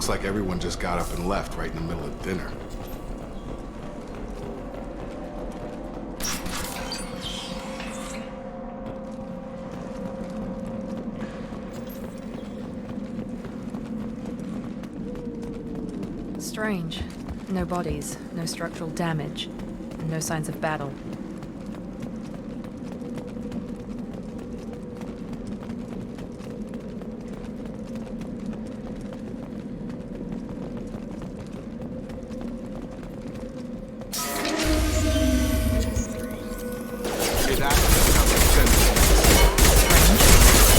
Looks like everyone just got up and left right in the middle of dinner. Strange. No bodies, no structural damage, and no signs of battle.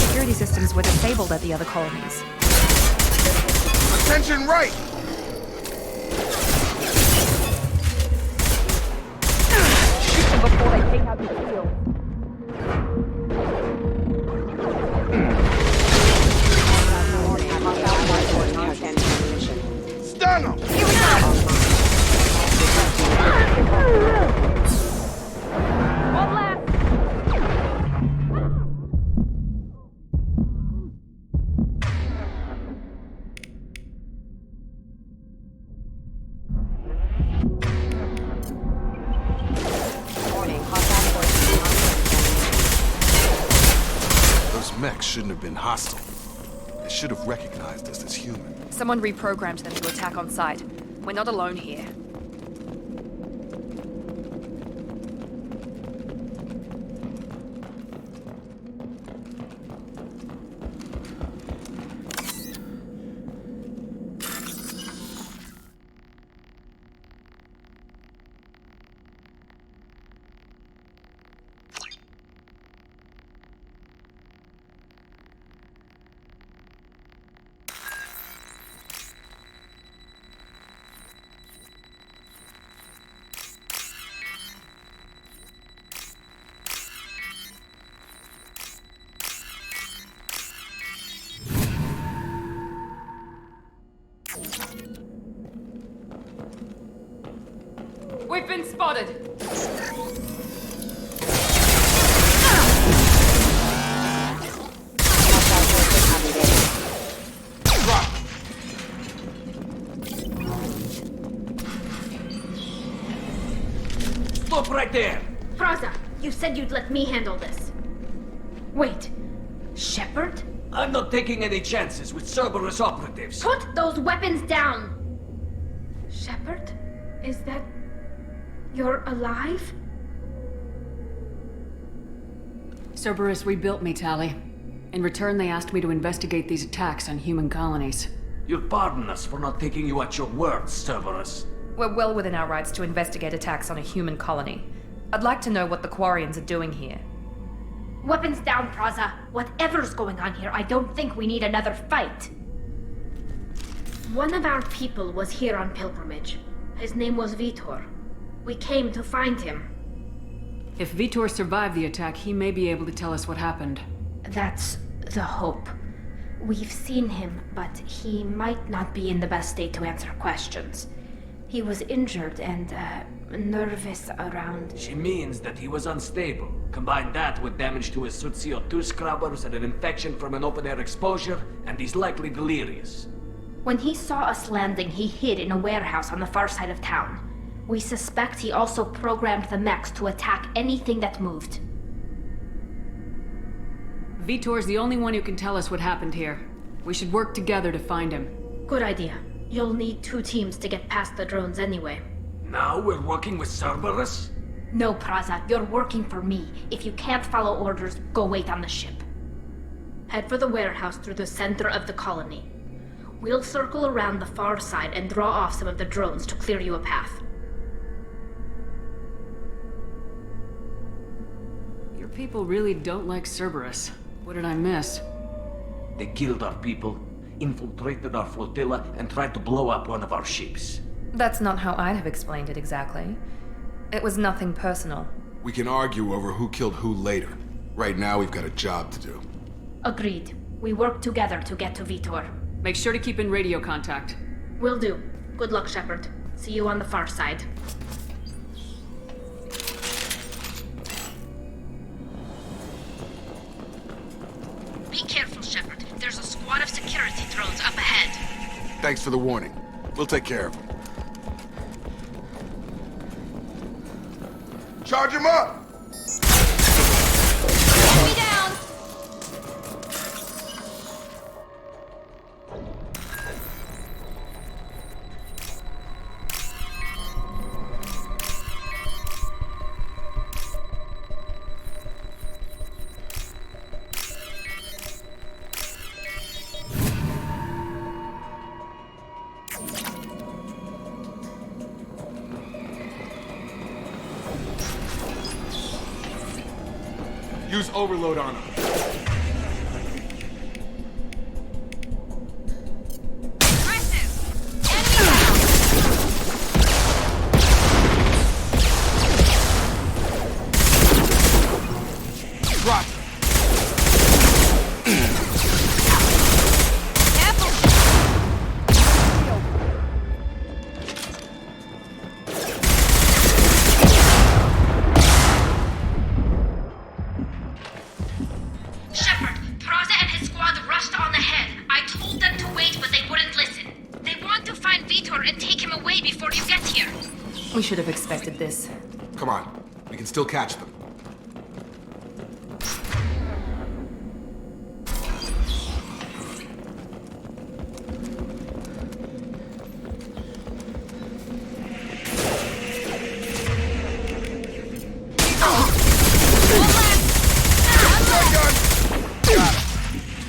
Security systems were disabled at the other colonies. Attention right! Before they take out the shield. Stun them! Here we go! One left! Those mechs shouldn't have been hostile. They should have recognized us as human. Someone reprogrammed them to attack on sight. We're not alone here. We've been spotted! Drop! Stop right there! Praza, you said you'd let me handle this. Wait, Shepard? I'm not taking any chances with Cerberus operatives. Put those weapons down! Shepard? Is that... you're alive? Cerberus rebuilt me, Tali. In return, they asked me to investigate these attacks on human colonies. You'll pardon us for not taking you at your word, Cerberus. We're well within our rights to investigate attacks on a human colony. I'd like to know what the Quarians are doing here. Weapons down, Praza. Whatever's going on here, I don't think we need another fight. One of our people was here on pilgrimage. His name was Vitor. We came to find him. If Vitor survived the attack, he may be able to tell us what happened. That's the hope. We've seen him, but he might not be in the best state to answer questions. He was injured and, nervous around... She means that he was unstable. Combine that with damage to his suit CO2 scrubbers and an infection from an open-air exposure, and he's likely delirious. When he saw us landing, he hid in a warehouse on the far side of town. We suspect he also programmed the mechs to attack anything that moved. Vitor's the only one who can tell us what happened here. We should work together to find him. Good idea. You'll need 2 teams to get past the drones anyway. Now we're working with Cerberus? No, Praza, you're working for me. If you can't follow orders, go wait on the ship. Head for the warehouse through the center of the colony. We'll circle around the far side and draw off some of the drones to clear you a path. Your people really don't like Cerberus. What did I miss? They killed our people, infiltrated our flotilla, and tried to blow up one of our ships. That's not how I'd have explained it exactly. It was nothing personal. We can argue over who killed who later. Right now, we've got a job to do. Agreed. We work together to get to Vitor. Make sure to keep in radio contact. Will do. Good luck, Shepard. See you on the far side. Be careful, Shepard. There's a squad of security drones up ahead. Thanks for the warning. We'll take care of him. Charge him up! Enemy down! Use overload on him. Drop. Shepard, Praza and his squad rushed on ahead. I told them to wait, but they wouldn't listen. They want to find Vitor and take him away before you get here. We should have expected this. Come on. We can still catch them.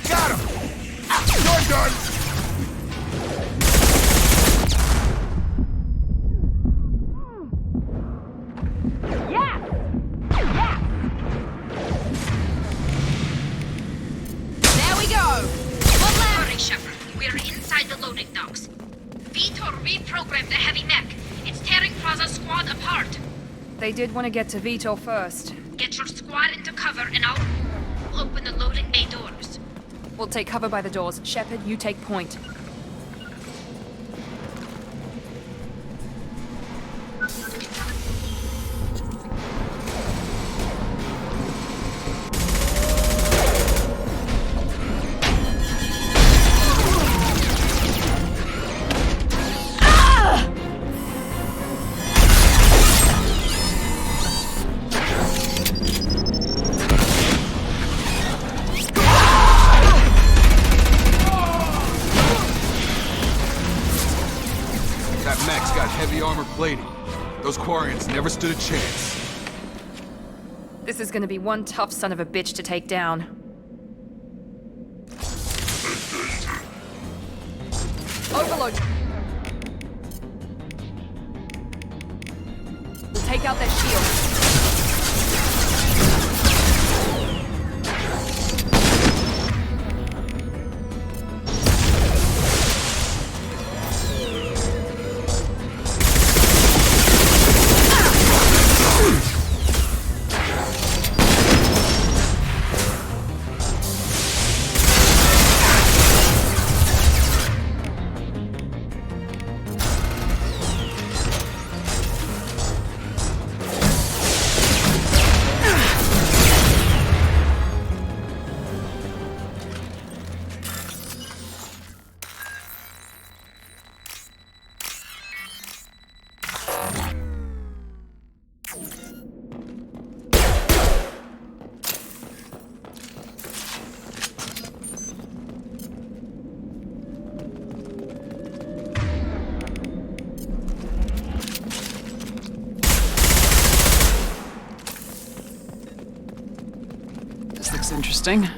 Got him! You're done! There we go! Hurry, Shepard. We're inside the loading docks. Vitor reprogrammed the heavy mech. It's tearing Praza's squad apart. They did want to get to Vitor first. Get your squad into cover and I'll open the loading bay doors. We'll take cover by the doors. Shepard, you take point. That mech's got heavy armor plating. Those Quarians never stood a chance. This is gonna be one tough son of a bitch to take down. Overload! We'll take out their shield. This looks interesting.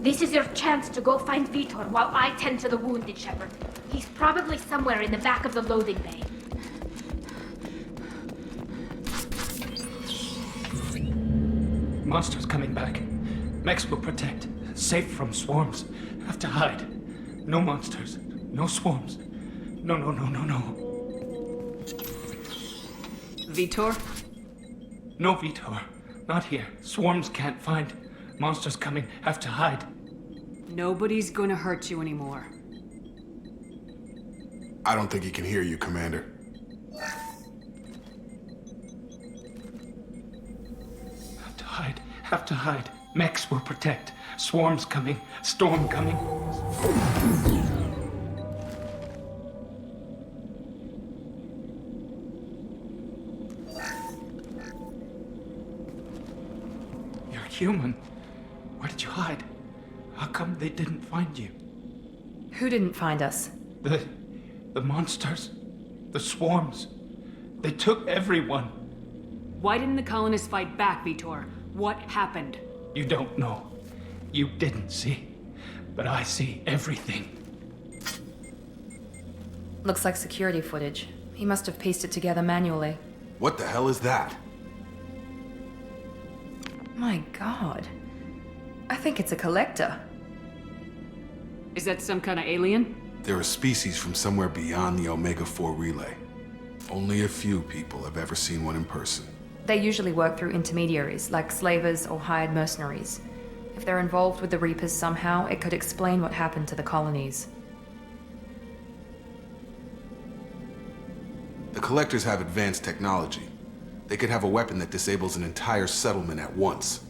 This is your chance to go find Vitor while I tend to the wounded, Shepard. He's probably somewhere in the back of the loading bay. Monsters coming back. Mechs will protect. Safe from swarms. Have to hide. No monsters. No swarms. No, no, no, no, no. Vitor? No, Vitor. Not here. Swarms can't find. Monsters coming. Have to hide. Nobody's gonna hurt you anymore. I don't think he can hear you, Commander. Have to hide. Have to hide. Mechs will protect. Swarms coming. Storm coming. You're human. Where did you hide? How come they didn't find you? Who didn't find us? The monsters. The swarms. They took everyone. Why didn't the colonists fight back, Vitor? What happened? You don't know. You didn't see. But I see everything. Looks like security footage. He must have pieced it together manually. What the hell is that? My god. I think it's a collector. Is that some kind of alien? They're a species from somewhere beyond the Omega-4 relay. Only a few people have ever seen one in person. They usually work through intermediaries, like slavers or hired mercenaries. If they're involved with the Reapers somehow, it could explain what happened to the colonies. The Collectors have advanced technology. They could have a weapon that disables an entire settlement at once.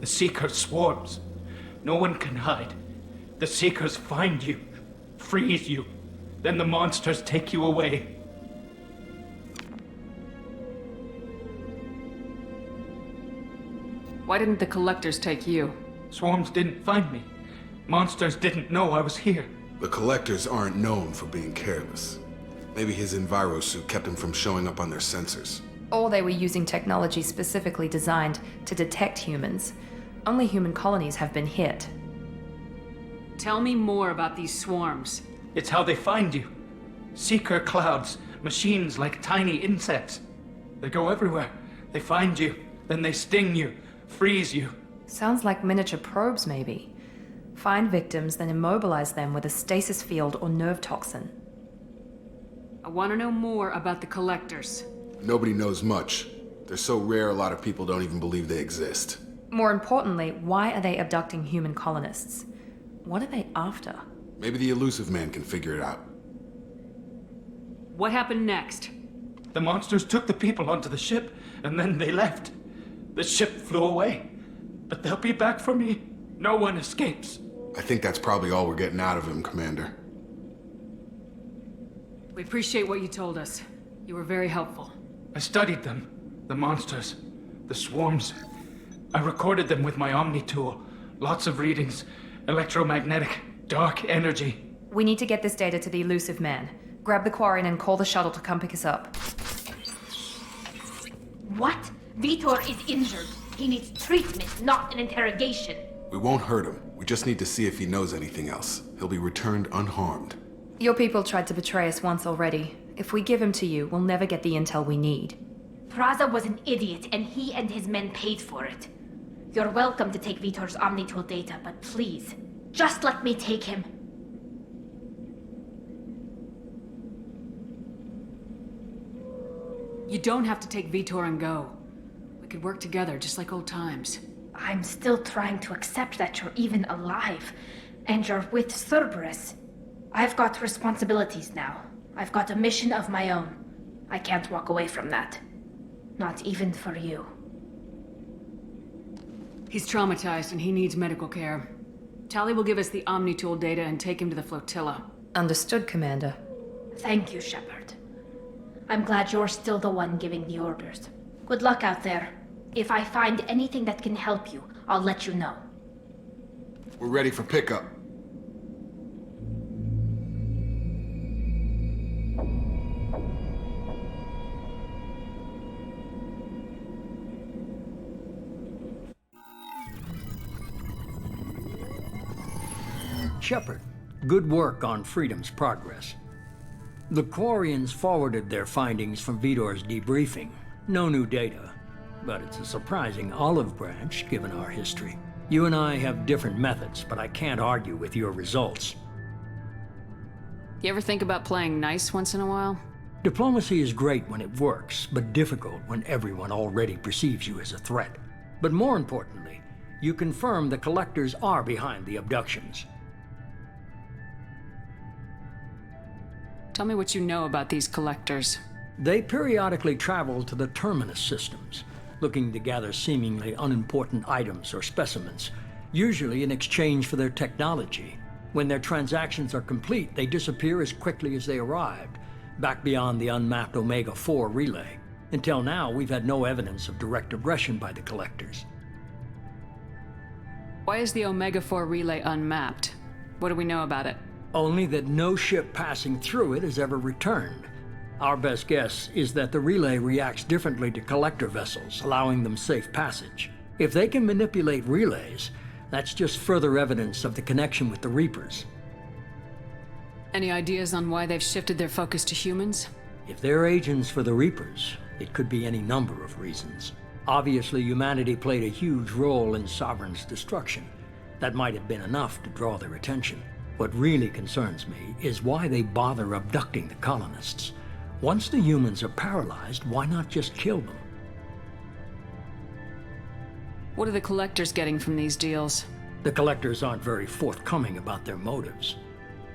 The Seekers swarms. No one can hide. The Seekers find you, freeze you. Then the monsters take you away. Why didn't the collectors take you? Swarms didn't find me. Monsters didn't know I was here. The Collectors aren't known for being careless. Maybe his envirosuit kept him from showing up on their sensors. Or they were using technology specifically designed to detect humans. Only human colonies have been hit. Tell me more about these swarms. It's how they find you. Seeker clouds, machines like tiny insects. They go everywhere. They find you, then they sting you, freeze you. Sounds like miniature probes, maybe. Find victims, then immobilize them with a stasis field or nerve toxin. I want to know more about the collectors. Nobody knows much. They're so rare a lot of people don't even believe they exist. More importantly, why are they abducting human colonists? What are they after? Maybe the Elusive Man can figure it out. What happened next? The monsters took the people onto the ship, and then they left. The ship flew away. But they'll be back for me. No one escapes. I think that's probably all we're getting out of him, Commander. We appreciate what you told us. You were very helpful. I studied them. The monsters. The swarms. I recorded them with my Omni tool. Lots of readings. Electromagnetic. Dark energy. We need to get this data to the Elusive Man. Grab the Quarian and call the shuttle to come pick us up. What? Vitor is injured. He needs treatment, not an interrogation. We won't hurt him. We just need to see if he knows anything else. He'll be returned unharmed. Your people tried to betray us once already. If we give him to you, we'll never get the intel we need. Praza was an idiot, and he and his men paid for it. You're welcome to take Vitor's Omnitool data, but please, just let me take him. You don't have to take Vitor and go. We could work together just like old times. I'm still trying to accept that you're even alive, and you're with Cerberus. I've got responsibilities now. I've got a mission of my own. I can't walk away from that. Not even for you. He's traumatized and he needs medical care. Tali will give us the Omnitool data and take him to the flotilla. Understood, Commander. Thank you, Shepard. I'm glad you're still the one giving the orders. Good luck out there. If I find anything that can help you, I'll let you know. We're ready for pickup. Shepard, good work on Freedom's progress. The Quarians forwarded their findings from Vitor's debriefing. No new data, but it's a surprising olive branch given our history. You and I have different methods, but I can't argue with your results. You ever think about playing nice once in a while? Diplomacy is great when it works, but difficult when everyone already perceives you as a threat. But more importantly, you confirm the Collectors are behind the abductions. Tell me what you know about these Collectors. They periodically travel to the Terminus systems, looking to gather seemingly unimportant items or specimens, usually in exchange for their technology. When their transactions are complete, they disappear as quickly as they arrived, back beyond the unmapped Omega-4 relay. Until now, we've had no evidence of direct aggression by the Collectors. Why is the Omega-4 relay unmapped? What do we know about it? Only that no ship passing through it has ever returned. Our best guess is that the relay reacts differently to Collector vessels, allowing them safe passage. If they can manipulate relays, that's just further evidence of the connection with the Reapers. Any ideas on why they've shifted their focus to humans? If they're agents for the Reapers, it could be any number of reasons. Obviously, humanity played a huge role in Sovereign's destruction. That might have been enough to draw their attention. What really concerns me is why they bother abducting the colonists. Once the humans are paralyzed, why not just kill them? What are the Collectors getting from these deals? The Collectors aren't very forthcoming about their motives.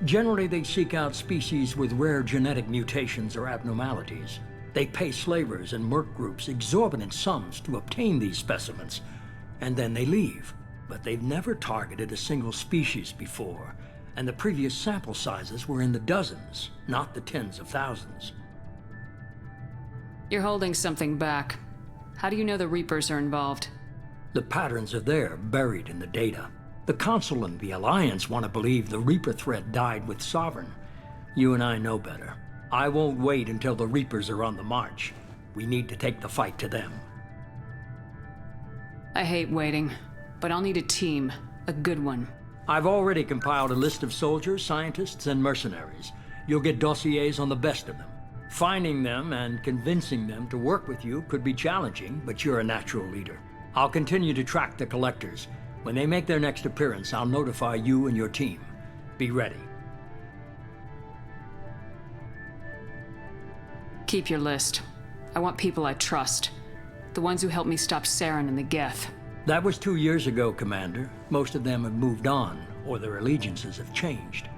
Generally, they seek out species with rare genetic mutations or abnormalities. They pay slavers and merc groups exorbitant sums to obtain these specimens, and then they leave. But they've never targeted a single species before, and the previous sample sizes were in the dozens, not the tens of thousands. You're holding something back. How do you know the Reapers are involved? The patterns are there, buried in the data. The Council and the Alliance want to believe the Reaper threat died with Sovereign. You and I know better. I won't wait until the Reapers are on the march. We need to take the fight to them. I hate waiting, but I'll need a team. A good one. I've already compiled a list of soldiers, scientists, and mercenaries. You'll get dossiers on the best of them. Finding them and convincing them to work with you could be challenging, but you're a natural leader. I'll continue to track the Collectors. When they make their next appearance, I'll notify you and your team. Be ready. Keep your list. I want people I trust. The ones who helped me stop Saren and the Geth. That was 2 years ago, Commander. Most of them have moved on, or their allegiances have changed.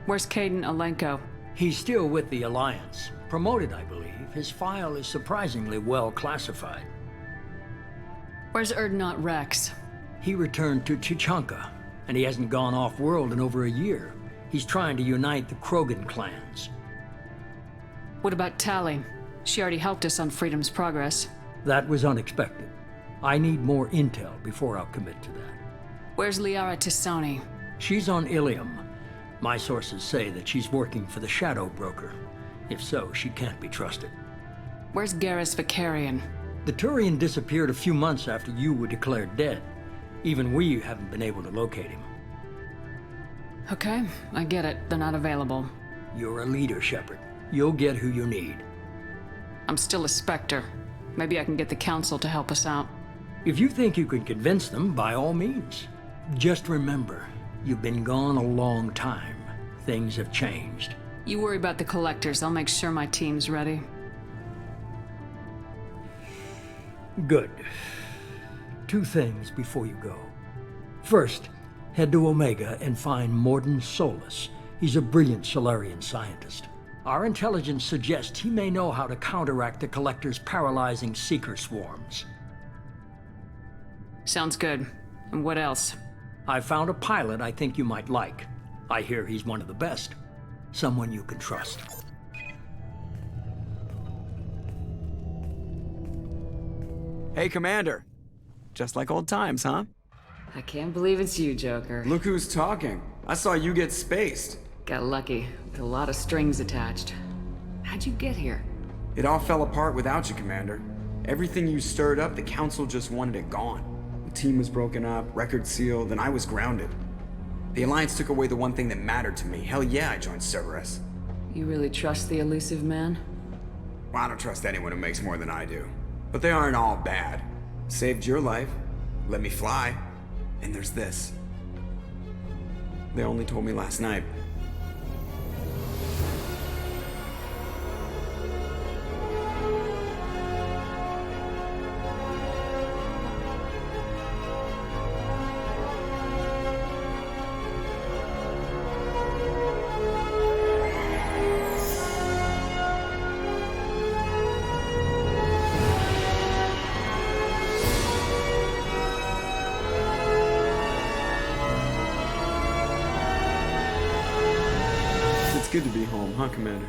Where's Kaidan Alenko? He's still with the Alliance. Promoted, I believe. His file is surprisingly well classified. Where's Erdnot Rex? He returned to Chichanka, and he hasn't gone off-world in over a year. He's trying to unite the Krogan clans. What about Tali? She already helped us on Freedom's Progress. That was unexpected. I need more intel before I'll commit to that. Where's Liara T'Soni? She's on Ilium. My sources say that she's working for the Shadow Broker. If so, she can't be trusted. Where's Garrus Vakarian? The Turian disappeared a few months after you were declared dead. Even we haven't been able to locate him. Okay, I get it. They're not available. You're a leader, Shepard. You'll get who you need. I'm still a Spectre. Maybe I can get the Council to help us out. If you think you can convince them, by all means. Just remember, you've been gone a long time. Things have changed. You worry about the Collectors. I'll make sure my team's ready. Good. 2 things before you go. First, head to Omega and find Mordin Solus. He's a brilliant Solarian scientist. Our intelligence suggests he may know how to counteract the Collector's paralyzing Seeker swarms. Sounds good. And what else? I found a pilot I think you might like. I hear he's one of the best. Someone you can trust. Hey, Commander. Just like old times, huh? I can't believe it's you, Joker. Look who's talking. I saw you get spaced. Got lucky, with a lot of strings attached. How'd you get here? It all fell apart without you, Commander. Everything you stirred up, the Council just wanted it gone. The team was broken up, record sealed, and I was grounded. The Alliance took away the one thing that mattered to me. Hell yeah, I joined Cerberus. You really trust the elusive man? Well, I don't trust anyone who makes more than I do. But they aren't all bad. Saved your life, let me fly, and there's this. They only told me last night. huh, Commander?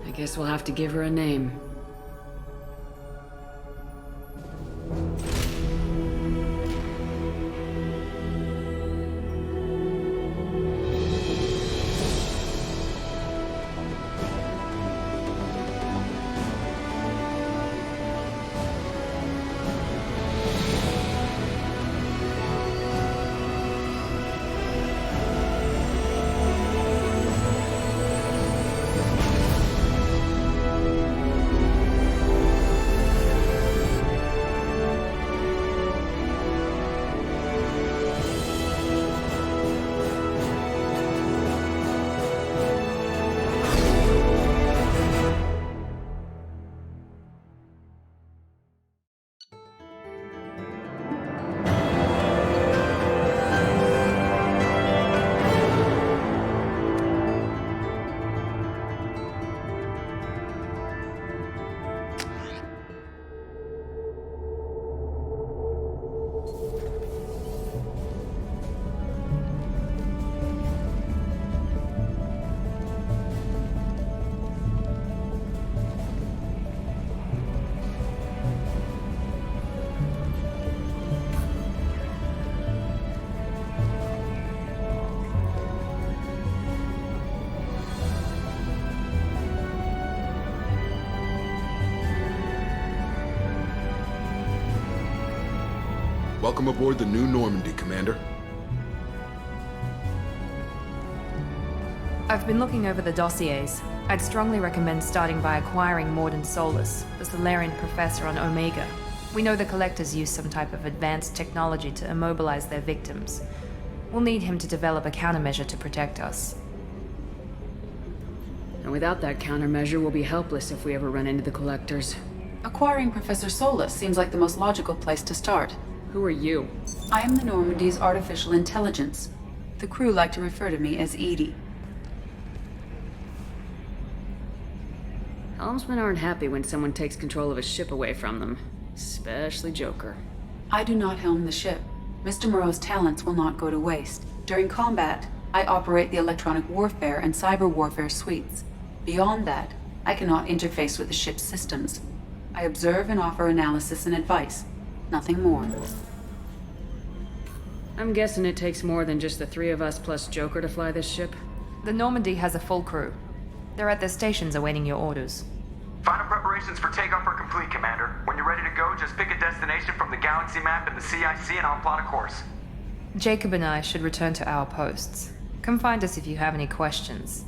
I guess we'll have to give her a name. Welcome aboard the New Normandy, Commander. I've been looking over the dossiers. I'd strongly recommend starting by acquiring Mordin Solus, the Solarian professor on Omega. We know the Collectors use some type of advanced technology to immobilize their victims. We'll need him to develop a countermeasure to protect us. And without that countermeasure, we'll be helpless if we ever run into the Collectors. Acquiring Professor Solus seems like the most logical place to start. Who are you? I am the Normandy's artificial intelligence. The crew like to refer to me as Edie. Helmsmen aren't happy when someone takes control of a ship away from them. Especially Joker. I do not helm the ship. Mr. Moreau's talents will not go to waste. During combat, I operate the electronic warfare and cyber warfare suites. Beyond that, I cannot interface with the ship's systems. I observe and offer analysis and advice. Nothing more. I'm guessing it takes more than just the three of us plus Joker to fly this ship. The Normandy has a full crew. They're at their stations awaiting your orders. Final preparations for takeoff are complete, Commander. When you're ready to go, just pick a destination from the galaxy map in the CIC and I'll plot a course. Jacob and I should return to our posts. Come find us if you have any questions.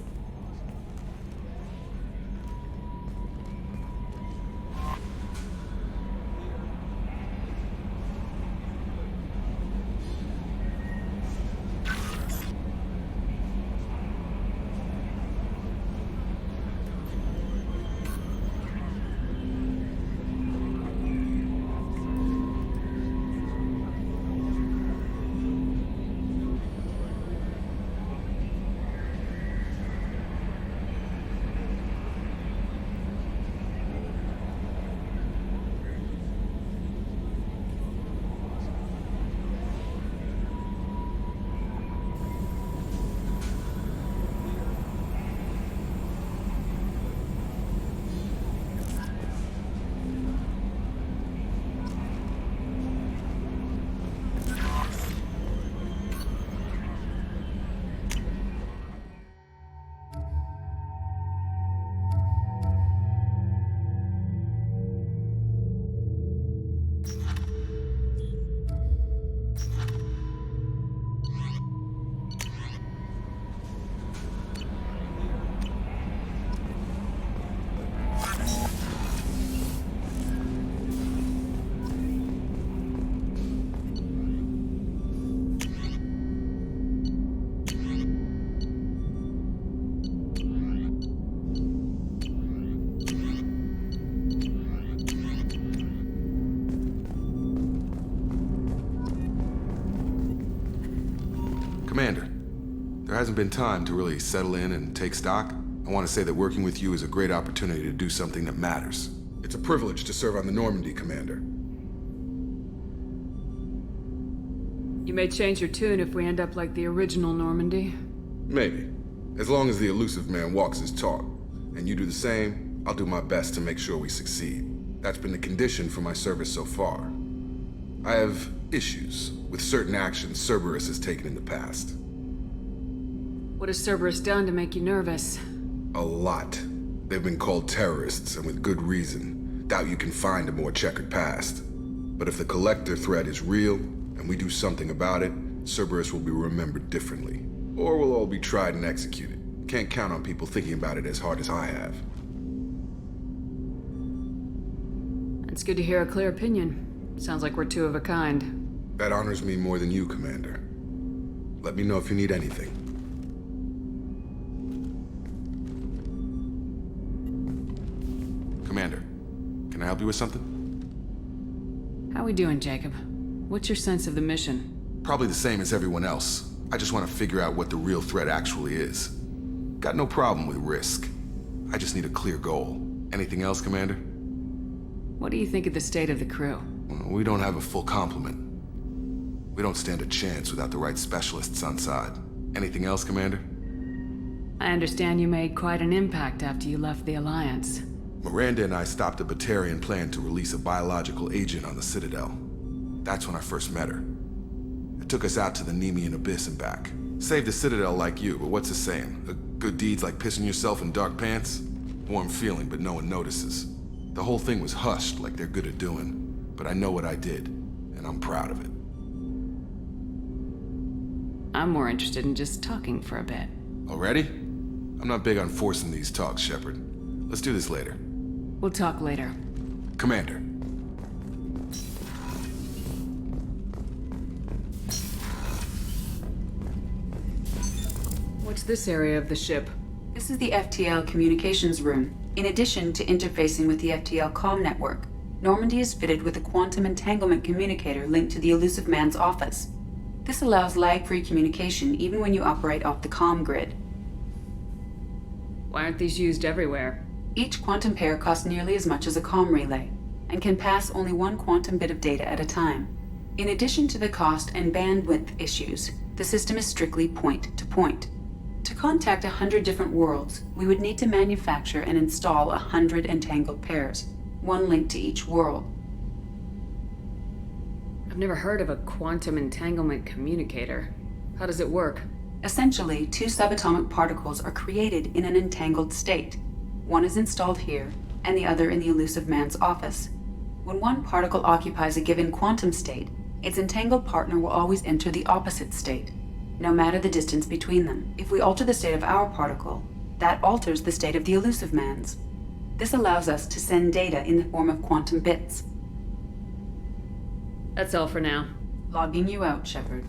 Commander, there hasn't been time to really settle in and take stock. I want to say that working with you is a great opportunity to do something that matters. It's a privilege to serve on the Normandy, Commander. You may change your tune if we end up like the original Normandy. Maybe. As long as the elusive man walks his talk, and you do the same, I'll do my best to make sure we succeed. That's been the condition for my service so far. I have issues with certain actions Cerberus has taken in the past. What has Cerberus done to make you nervous? A lot. They've been called terrorists, and with good reason. Doubt you can find a more checkered past. But if the Collector threat is real, and we do something about it, Cerberus will be remembered differently. Or we'll all be tried and executed. Can't count on people thinking about it as hard as I have. It's good to hear a clear opinion. Sounds like we're two of a kind. That honors me more than you, Commander. Let me know if you need anything. Commander, can I help you with something? How we doing, Jacob? What's your sense of the mission? Probably the same as everyone else. I just want to figure out what the real threat actually is. Got no problem with risk. I just need a clear goal. Anything else, Commander? What do you think of the state of the crew? We don't have a full complement. We don't stand a chance without the right specialists on side. Anything else, Commander? I understand you made quite an impact after you left the Alliance. Miranda and I stopped a Batarian plan to release a biological agent on the Citadel. That's when I first met her. It took us out to the Nemean Abyss and back. Saved the Citadel like you, but what's the saying? A good deed's like pissing yourself in dark pants? Warm feeling, but no one notices. The whole thing was hushed like they're good at doing. But I know what I did, and I'm proud of it. I'm more interested in just talking for a bit. Already? I'm not big on forcing these talks, Shepard. Let's do this later. We'll talk later. Commander. What's this area of the ship? This is the FTL communications room. In addition to interfacing with the FTL comm network, Normandy is fitted with a quantum entanglement communicator linked to the elusive man's office. This allows lag-free communication even when you operate off the comm grid. Why aren't these used everywhere? Each quantum pair costs nearly as much as a comm relay, and can pass only one quantum bit of data at a time. In addition to the cost and bandwidth issues, the system is strictly point-to-point. To contact 100 different worlds, we would need to manufacture and install 100 entangled pairs, one linked to each world. I've never heard of a quantum entanglement communicator. How does it work? Essentially, two subatomic particles are created in an entangled state. One is installed here, and the other in the elusive man's office. When one particle occupies a given quantum state, its entangled partner will always enter the opposite state, no matter the distance between them. If we alter the state of our particle, that alters the state of the elusive man's. This allows us to send data in the form of quantum bits. That's all for now. Logging you out, Shepard.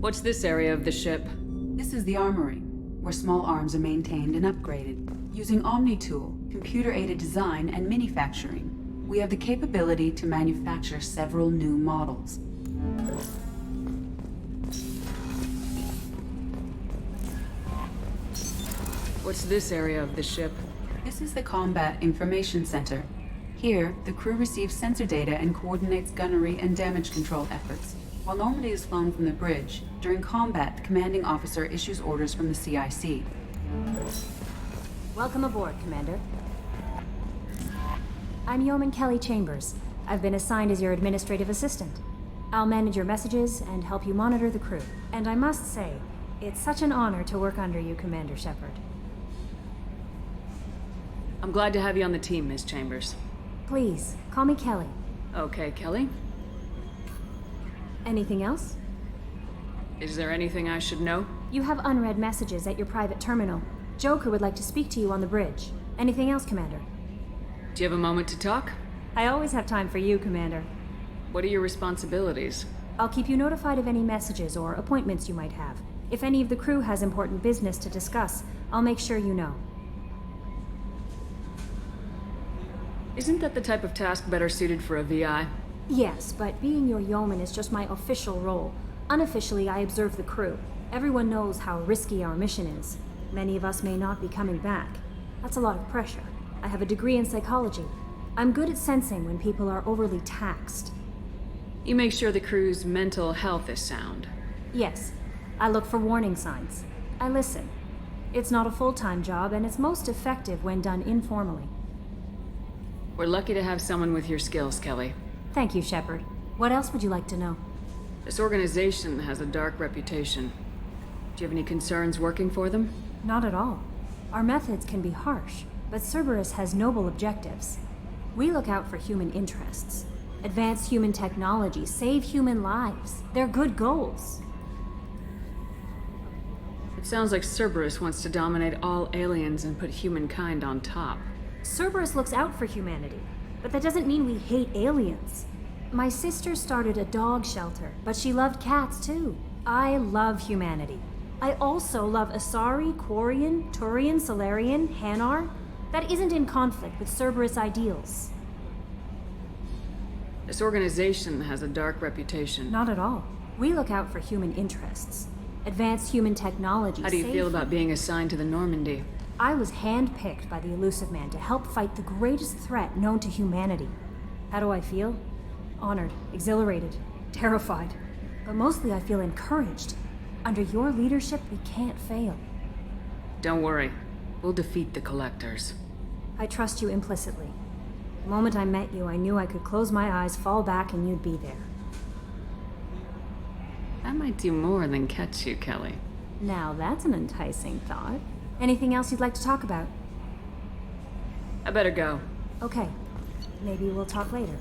What's this area of the ship? This is the armory, where small arms are maintained and upgraded. Using Omni-Tool, computer-aided design, and manufacturing, we have the capability to manufacture several new models. What's this area of the ship? This is the Combat Information Center. Here, the crew receives sensor data and coordinates gunnery and damage control efforts. While Normandy is flown from the bridge, during combat, the commanding officer issues orders from the CIC. Welcome aboard, Commander. I'm Yeoman Kelly Chambers. I've been assigned as your administrative assistant. I'll manage your messages and help you monitor the crew. And I must say, it's such an honor to work under you, Commander Shepard. I'm glad to have you on the team, Ms. Chambers. Please, call me Kelly. Okay, Kelly. Anything else? Is there anything I should know? You have unread messages at your private terminal. Joker would like to speak to you on the bridge. Anything else, Commander? Do you have a moment to talk? I always have time for you, Commander. What are your responsibilities? I'll keep you notified of any messages or appointments you might have. If any of the crew has important business to discuss, I'll make sure you know. Isn't that the type of task better suited for a VI? Yes, but being your yeoman is just my official role. Unofficially, I observe the crew. Everyone knows how risky our mission is. Many of us may not be coming back. That's a lot of pressure. I have a degree in psychology. I'm good at sensing when people are overly taxed. You make sure the crew's mental health is sound. Yes, I look for warning signs. I listen. It's not a full-time job, and it's most effective when done informally. We're lucky to have someone with your skills, Kelly. Thank you, Shepard. What else would you like to know? This organization has a dark reputation. Do you have any concerns working for them? Not at all. Our methods can be harsh, but Cerberus has noble objectives. We look out for human interests. Advance human technology, save human lives. They're good goals. It sounds like Cerberus wants to dominate all aliens and put humankind on top. Cerberus looks out for humanity, but that doesn't mean we hate aliens. My sister started a dog shelter, but she loved cats too. I love humanity. I also love Asari, Quarian, Turian, Solarian, Hanar. That isn't in conflict with Cerberus ideals. This organization has a dark reputation. Not at all. We look out for human interests. Advance human technology. How do you feel about being assigned to the Normandy? I was handpicked by the Illusive Man to help fight the greatest threat known to humanity. How do I feel? Honored, exhilarated, terrified. But mostly I feel encouraged. Under your leadership, we can't fail. Don't worry. We'll defeat the Collectors. I trust you implicitly. The moment I met you, I knew I could close my eyes, fall back, and you'd be there. That might do more than catch you, Kelly. Now that's an enticing thought. Anything else you'd like to talk about? I better go. Okay. Maybe we'll talk later.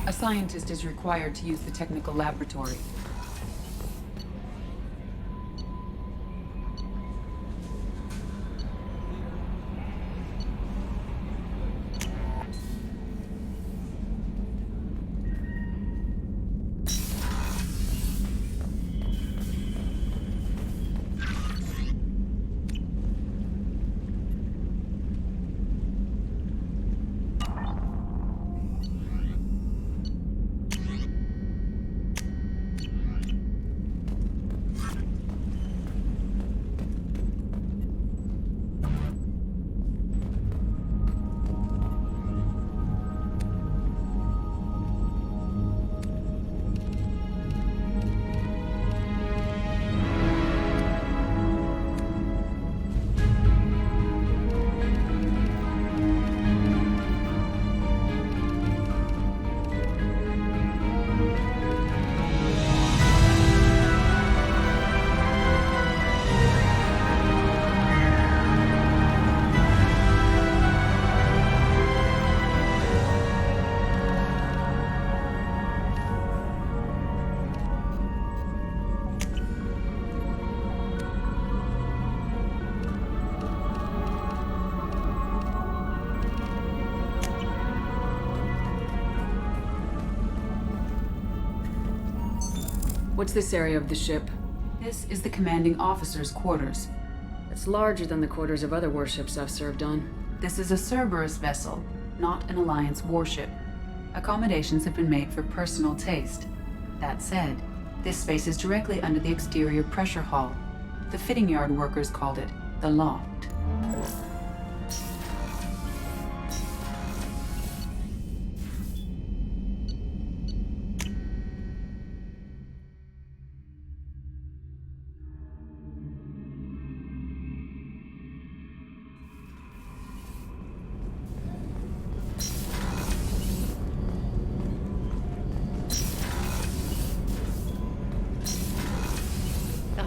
A scientist is required to use the technical laboratory. What's this area of the ship? This is the commanding officer's quarters. It's larger than the quarters of other warships I've served on. This is a Cerberus vessel, not an Alliance warship. Accommodations have been made for personal taste. That said, this space is directly under the exterior pressure hull. The fitting yard workers called it the loft.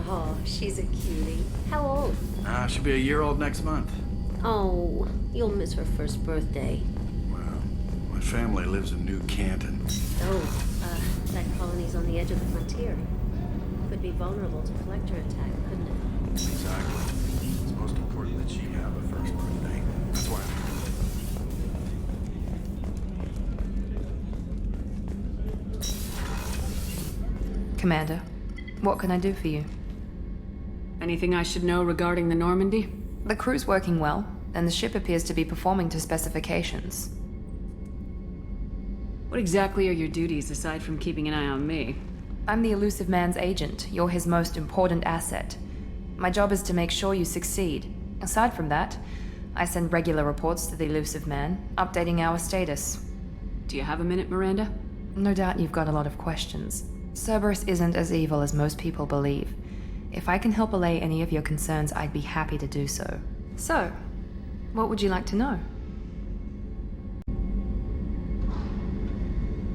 Oh, she's a cutie. How old? She'll be a year old next month. Oh, you'll miss her first birthday. Well, my family lives in New Canton. Oh, that colony's on the edge of the frontier. Could be vulnerable to collector attack, couldn't it? Exactly. It's most important that she have a first birthday. That's why Commander, what can I do for you? Anything I should know regarding the Normandy? The crew's working well, and the ship appears to be performing to specifications. What exactly are your duties aside from keeping an eye on me? I'm the Elusive Man's agent. You're his most important asset. My job is to make sure you succeed. Aside from that, I send regular reports to the Elusive Man, updating our status. Do you have a minute, Miranda? No doubt you've got a lot of questions. Cerberus isn't as evil as most people believe. If I can help allay any of your concerns, I'd be happy to do so. So, what would you like to know?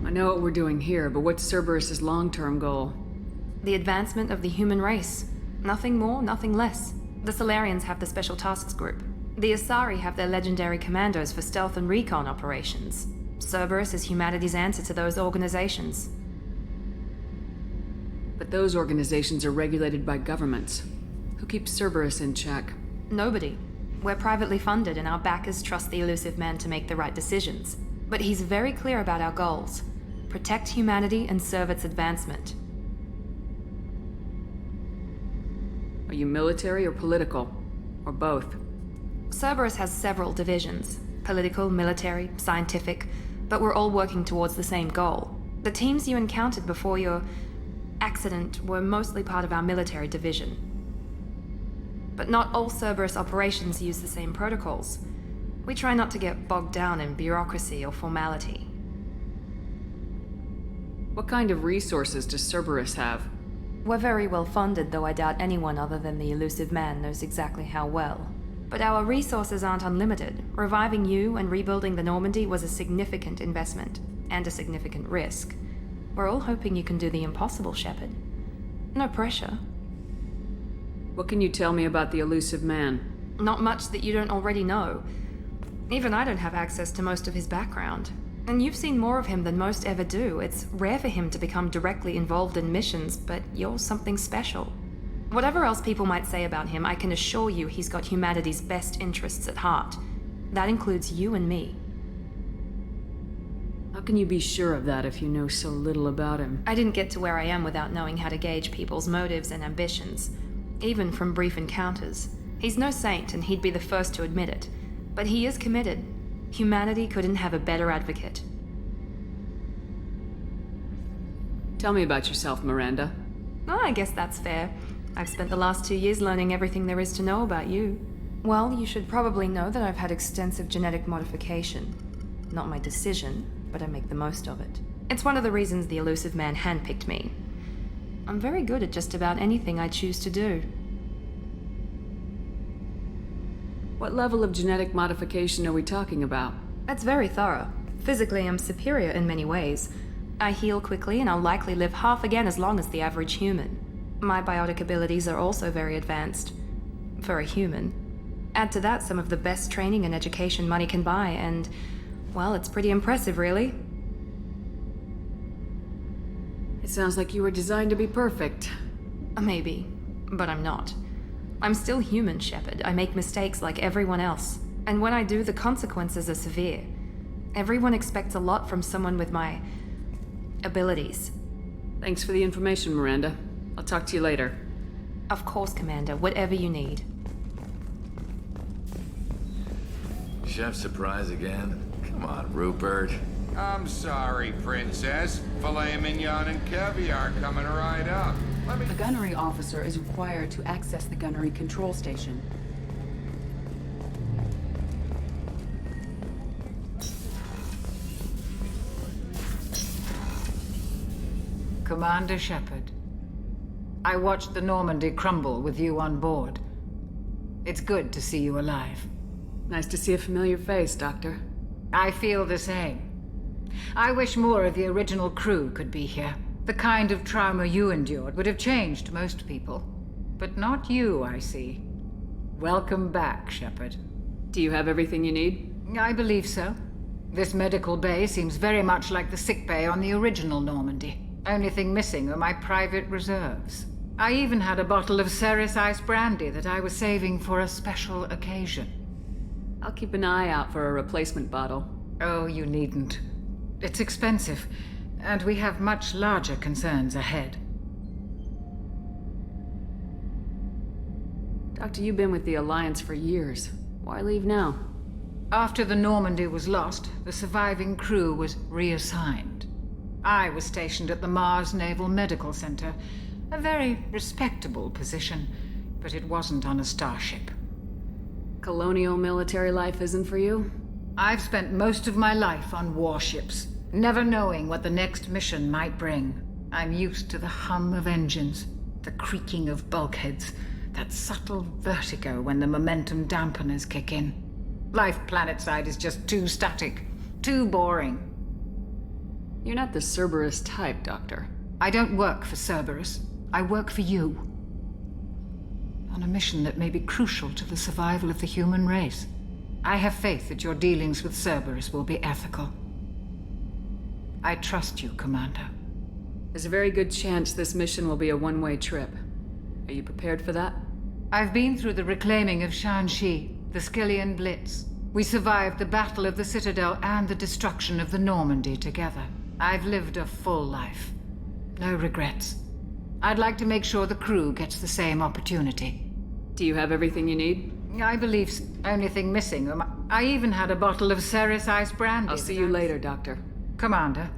I know what we're doing here, but what's Cerberus's long-term goal? The advancement of the human race. Nothing more, nothing less. The Solarians have the Special Tasks Group. The Asari have their legendary commandos for stealth and recon operations. Cerberus is humanity's answer to those organizations. But those organizations are regulated by governments. Who keeps Cerberus in check? Nobody. We're privately funded and our backers trust the Elusive Man to make the right decisions. But he's very clear about our goals. Protect humanity and serve its advancement. Are you military or political? Or both? Cerberus has several divisions. Political, military, scientific. But we're all working towards the same goal. The teams you encountered before your accident were mostly part of our military division. But not all Cerberus operations use the same protocols. We try not to get bogged down in bureaucracy or formality. What kind of resources does Cerberus have? We're very well funded, though I doubt anyone other than the Elusive Man knows exactly how well. But our resources aren't unlimited. Reviving you and rebuilding the Normandy was a significant investment, and a significant risk. We're all hoping you can do the impossible, Shepard. No pressure. What can you tell me about the Elusive Man? Not much that you don't already know. Even I don't have access to most of his background. And you've seen more of him than most ever do. It's rare for him to become directly involved in missions, but you're something special. Whatever else people might say about him, I can assure you he's got humanity's best interests at heart. That includes you and me. How can you be sure of that if you know so little about him? I didn't get to where I am without knowing how to gauge people's motives and ambitions, even from brief encounters. He's no saint, and he'd be the first to admit it. But he is committed. Humanity couldn't have a better advocate. Tell me about yourself, Miranda. Oh, I guess that's fair. I've spent the last 2 years learning everything there is to know about you. Well, you should probably know that I've had extensive genetic modification. Not my decision, but I make the most of it. It's one of the reasons the Elusive Man handpicked me. I'm very good at just about anything I choose to do. What level of genetic modification are we talking about? That's very thorough. Physically, I'm superior in many ways. I heal quickly, and I'll likely live half again as long as the average human. My biotic abilities are also very advanced. For a human. Add to that some of the best training and education money can buy, and well, it's pretty impressive, really. It sounds like you were designed to be perfect. Maybe, but I'm not. I'm still human, Shepard. I make mistakes like everyone else. And when I do, the consequences are severe. Everyone expects a lot from someone with my abilities. Thanks for the information, Miranda. I'll talk to you later. Of course, Commander. Whatever you need. Chef surprise again? Come on, Rupert. I'm sorry, Princess. Filet mignon and caviar coming right up. The gunnery officer is required to access the gunnery control station. Commander Shepard, I watched the Normandy crumble with you on board. It's good to see you alive. Nice to see a familiar face, Doctor. I feel the same. I wish more of the original crew could be here. The kind of trauma you endured would have changed most people. But not you, I see. Welcome back, Shepard. Do you have everything you need? I believe so. This medical bay seems very much like the sick bay on the original Normandy. Only thing missing are my private reserves. I even had a bottle of Ceres Ice brandy that I was saving for a special occasion. I'll keep an eye out for a replacement bottle. Oh, you needn't. It's expensive, and we have much larger concerns ahead. Doctor, you've been with the Alliance for years. Why leave now? After the Normandy was lost, the surviving crew was reassigned. I was stationed at the Mars Naval Medical Center, a very respectable position, but it wasn't on a starship. Colonial military life isn't for you? I've spent most of my life on warships, never knowing what the next mission might bring. I'm used to the hum of engines, the creaking of bulkheads, that subtle vertigo when the momentum dampeners kick in. Life planetside is just too static, too boring. You're not the Cerberus type, Doctor. I don't work for Cerberus. I work for you. On a mission that may be crucial to the survival of the human race. I have faith that your dealings with Cerberus will be ethical. I trust you, Commander. There's a very good chance this mission will be a one-way trip. Are you prepared for that? I've been through the reclaiming of Shanxi, the Skyllian Blitz. We survived the Battle of the Citadel and the destruction of the Normandy together. I've lived a full life. No regrets. I'd like to make sure the crew gets the same opportunity. Do you have everything you need? I believe so. Only thing missing are I even had a bottle of Ceres Ice brandy. I'll see you later, Doctor. Commander.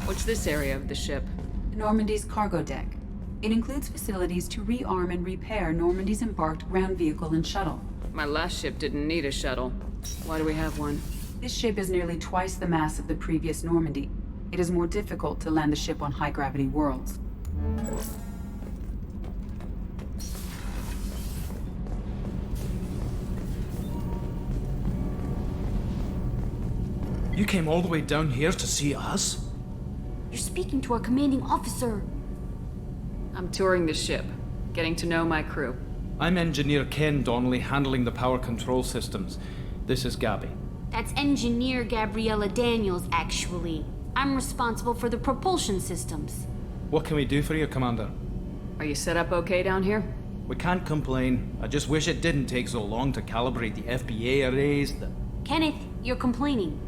What's this area of the ship? Normandy's cargo deck. It includes facilities to rearm and repair Normandy's embarked ground vehicle and shuttle. My last ship didn't need a shuttle. Why do we have one? This ship is nearly twice the mass of the previous Normandy. It is more difficult to land the ship on high-gravity worlds. You came all the way down here to see us? You're speaking to our commanding officer. I'm touring the ship, getting to know my crew. I'm Engineer Ken Donnelly, handling the power control systems. This is Gabby. That's Engineer Gabriella Daniels, actually. I'm responsible for the propulsion systems. What can we do for you, Commander? Are you set up okay down here? We can't complain. I just wish it didn't take so long to calibrate the FBA arrays. Kenneth, you're complaining.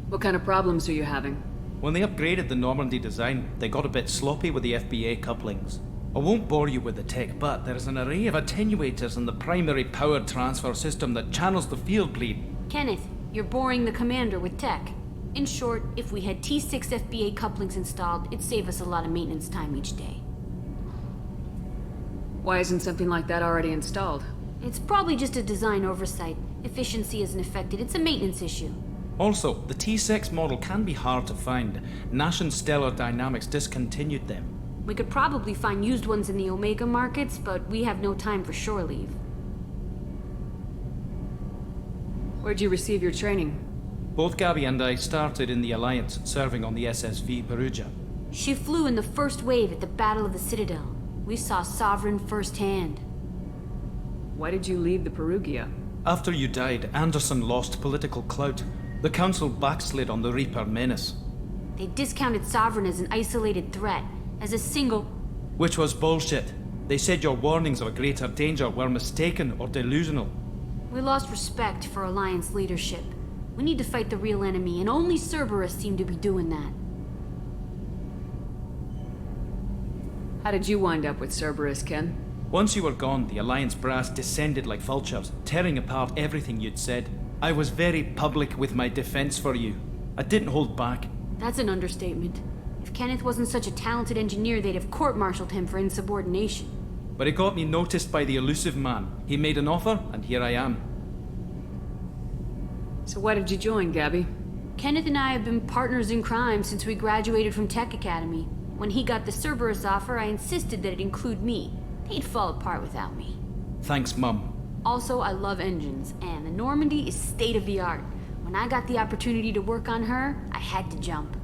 What kind of problems are you having? When they upgraded the Normandy design, they got a bit sloppy with the FBA couplings. I won't bore you with the tech, but there's an array of attenuators in the primary power transfer system that channels the field bleed. Kenneth, you're boring the commander with tech. In short, if we had T6 FBA couplings installed, it'd save us a lot of maintenance time each day. Why isn't something like that already installed? It's probably just a design oversight. Efficiency isn't affected, it's a maintenance issue. Also, the T6 model can be hard to find. Nash and Stellar Dynamics discontinued them. We could probably find used ones in the Omega markets, but we have no time for shore leave. Where'd you receive your training? Both Gabby and I started in the Alliance, serving on the SSV Perugia. She flew in the first wave at the Battle of the Citadel. We saw Sovereign firsthand. Why did you leave the Perugia? After you died, Anderson lost political clout. The Council backslid on the Reaper menace. They discounted Sovereign as an isolated threat, as a single... Which was bullshit. They said your warnings of a greater danger were mistaken or delusional. We lost respect for Alliance leadership. We need to fight the real enemy, and only Cerberus seemed to be doing that. How did you wind up with Cerberus, Ken? Once you were gone, the Alliance brass descended like vultures, tearing apart everything you'd said. I was very public with my defense for you. I didn't hold back. That's an understatement. If Kenneth wasn't such a talented engineer, they'd have court-martialed him for insubordination. But it got me noticed by the elusive man. He made an offer, and here I am. So why did you join, Gabby? Kenneth and I have been partners in crime since we graduated from Tech Academy. When he got the Cerberus offer, I insisted that it include me. They'd fall apart without me. Thanks, Mum. Also, I love engines, and the Normandy is state-of-the-art. When I got the opportunity to work on her, I had to jump.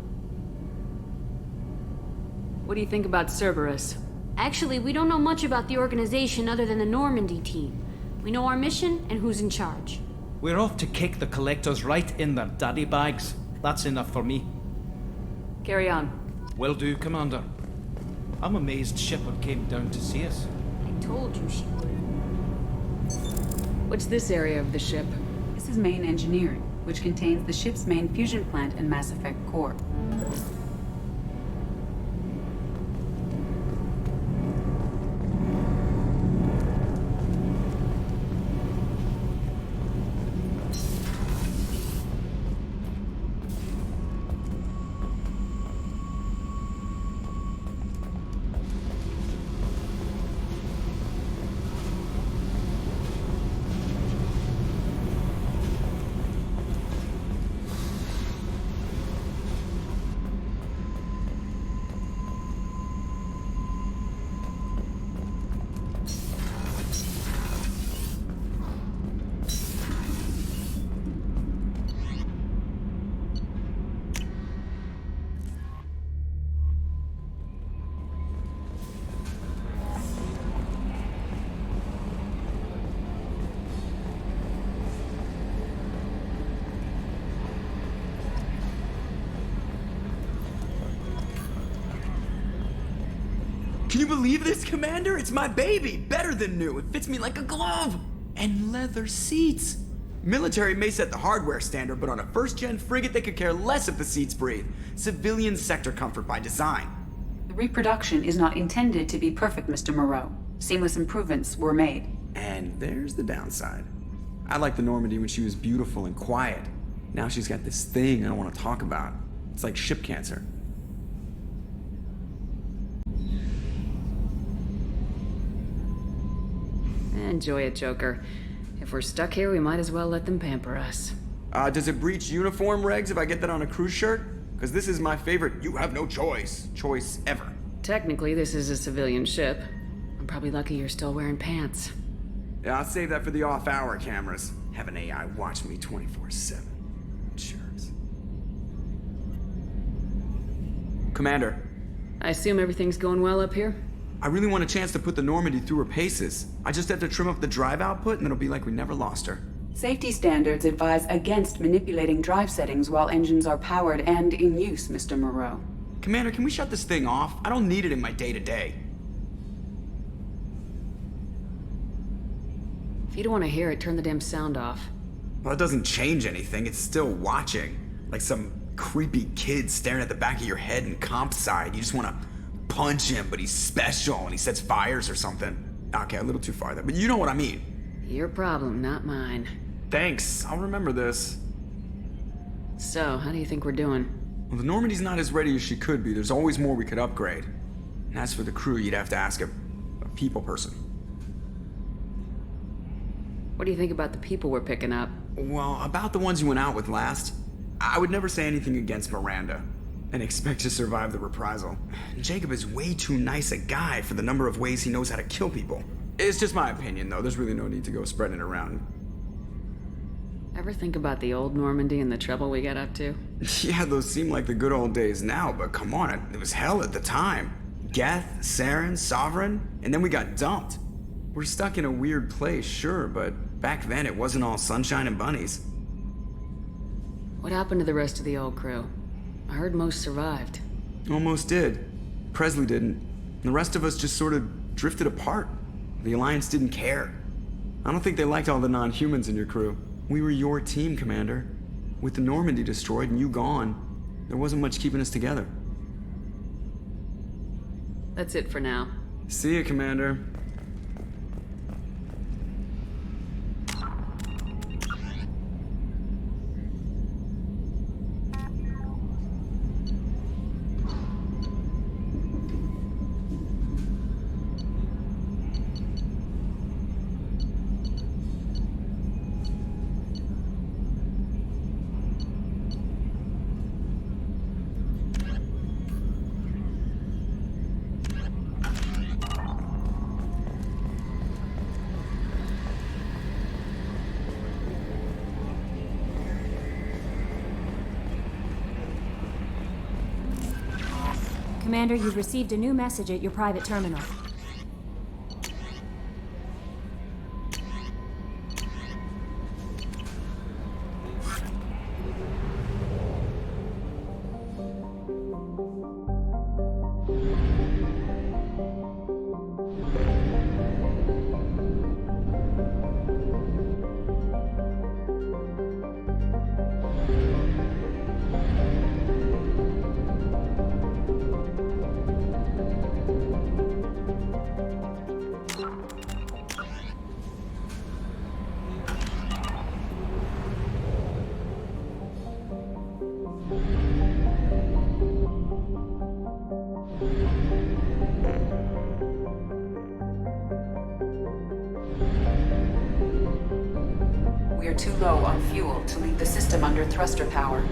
What do you think about Cerberus? Actually, we don't know much about the organization other than the Normandy team. We know our mission and who's in charge. We're off to kick the Collectors right in their daddy bags. That's enough for me. Carry on. Will do, Commander. I'm amazed Shepard came down to see us. I told you she would. What's this area of the ship? This is main engineering, which contains the ship's main fusion plant and Mass Effect core. Can you believe this, Commander? It's my baby! Better than new. It fits me like a glove! And leather seats! Military may set the hardware standard, but on a first-gen frigate, they could care less if the seats breathe. Civilian sector comfort by design. The reproduction is not intended to be perfect, Mr. Moreau. Seamless improvements were made. And there's the downside. I liked the Normandy when she was beautiful and quiet. Now she's got this thing I don't want to talk about. It's like ship cancer. Enjoy it, Joker. If we're stuck here, we might as well let them pamper us. Does it breach uniform regs if I get that on a cruise shirt? Because this is my favorite you have no choice ever. Technically, this is a civilian ship. I'm probably lucky you're still wearing pants. Yeah, I'll save that for the off-hour cameras. Have an AI watch me 24/7. Jerks. Commander. I assume everything's going well up here? I really want a chance to put the Normandy through her paces. I just have to trim up the drive output and it'll be like we never lost her. Safety standards advise against manipulating drive settings while engines are powered and in use, Mr. Moreau. Commander, can we shut this thing off? I don't need it in my day-to-day. If you don't want to hear it, turn the damn sound off. Well, it doesn't change anything. It's still watching. Like some creepy kid staring at the back of your head in comp side. You just want to punch him, but he's special and he sets fires or something. Okay, a little too far there, but you know what I mean. Your problem, not mine. Thanks, I'll remember this. So, how do you think we're doing? Well, the Normandy's not as ready as she could be. There's always more we could upgrade. And as for the crew, you'd have to ask a people person. What do you think about the people we're picking up? Well, about the ones you went out with last, I would never say anything against Miranda and expect to survive the reprisal. Jacob is way too nice a guy for the number of ways he knows how to kill people. It's just my opinion, though. There's really no need to go spreading it around. Ever think about the old Normandy and the trouble we got up to? Yeah, those seem like the good old days now, but come on, it was hell at the time. Geth, Saren, Sovereign, and then we got dumped. We're stuck in a weird place, sure, but Back then, it wasn't all sunshine and bunnies. What happened to the rest of the old crew? I heard most survived. Almost did. Presley didn't. The rest of us just sort of drifted apart. The Alliance didn't care. I don't think they liked all the non-humans in your crew. We were your team, Commander. With the Normandy destroyed and you gone, there wasn't much keeping us together. That's it for now. See ya, Commander. Commander, you've received a new message at your private terminal. We are too low on fuel to leave the system under thruster power.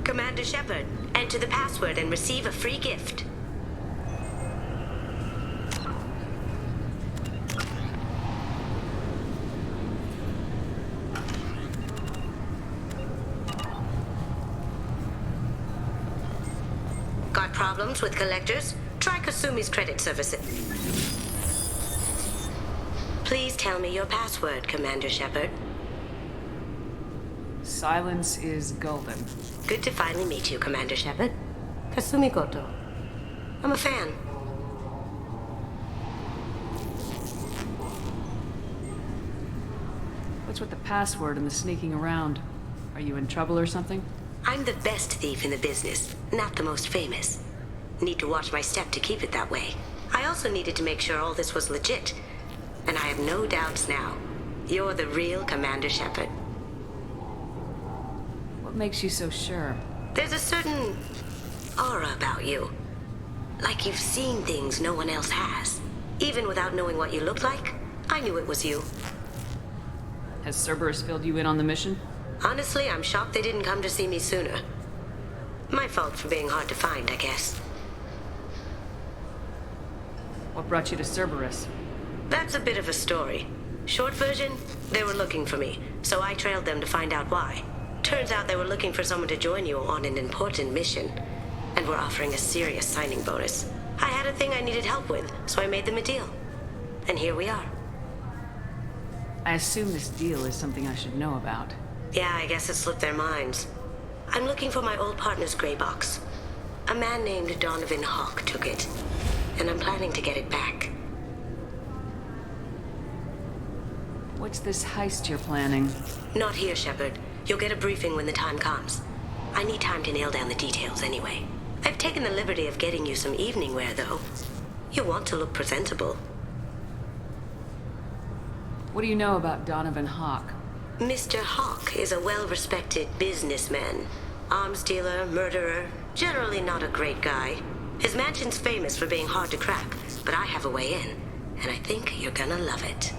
Commander Shepard, enter the password and receive a free gift. Got problems with collectors? Try Kasumi's credit services. Please tell me your password, Commander Shepard. Silence is golden. Good to finally meet you, Commander Shepard. Kasumi Goto. I'm a fan. What's with the password and the sneaking around? Are you in trouble or something? I'm the best thief in the business, not the most famous. Need to watch my step to keep it that way. I also needed to make sure all this was legit. And I have no doubts now. You're the real Commander Shepard. What makes you so sure? There's a certain aura about you. Like you've seen things no one else has. Even without knowing what you looked like, I knew it was you. Has Cerberus filled you in on the mission? Honestly, I'm shocked they didn't come to see me sooner. My fault for being hard to find, I guess. What brought you to Cerberus? That's a bit of a story. Short version, they were looking for me, so I trailed them to find out why. Turns out they were looking for someone to join you on an important mission, and were offering a serious signing bonus. I had a thing I needed help with, so I made them a deal. And here we are. I assume this deal is something I should know about. Yeah, I guess it slipped their minds. I'm looking for my old partner's gray box. A man named Donovan Hawk took it, and I'm planning to get it back. What's this heist you're planning? Not here, Shepard. You'll get a briefing when the time comes. I need time to nail down the details anyway. I've taken the liberty of getting you some evening wear, though. You want to look presentable. What do you know about Donovan Hawk? Mr. Hawk is a well-respected businessman. Arms dealer, murderer, generally not a great guy. His mansion's famous for being hard to crack, but I have a way in, and I think you're gonna love it.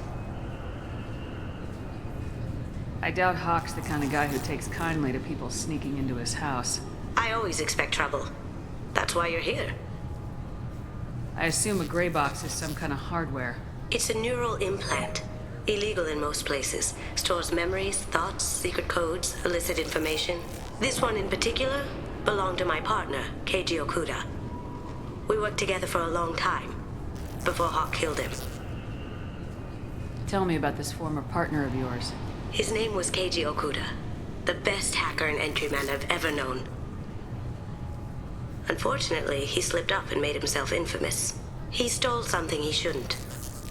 I doubt Hawk's the kind of guy who takes kindly to people sneaking into his house. I always expect trouble. That's why you're here. I assume a gray box is some kind of hardware. It's a neural implant. Illegal in most places. Stores memories, thoughts, secret codes, illicit information. This one in particular belonged to my partner, Keiji Okuda. We worked together for a long time, before Hawk killed him. Tell me about this former partner of yours. His name was Keiji Okuda, the best hacker and entryman I've ever known. Unfortunately, he slipped up and made himself infamous. He stole something he shouldn't.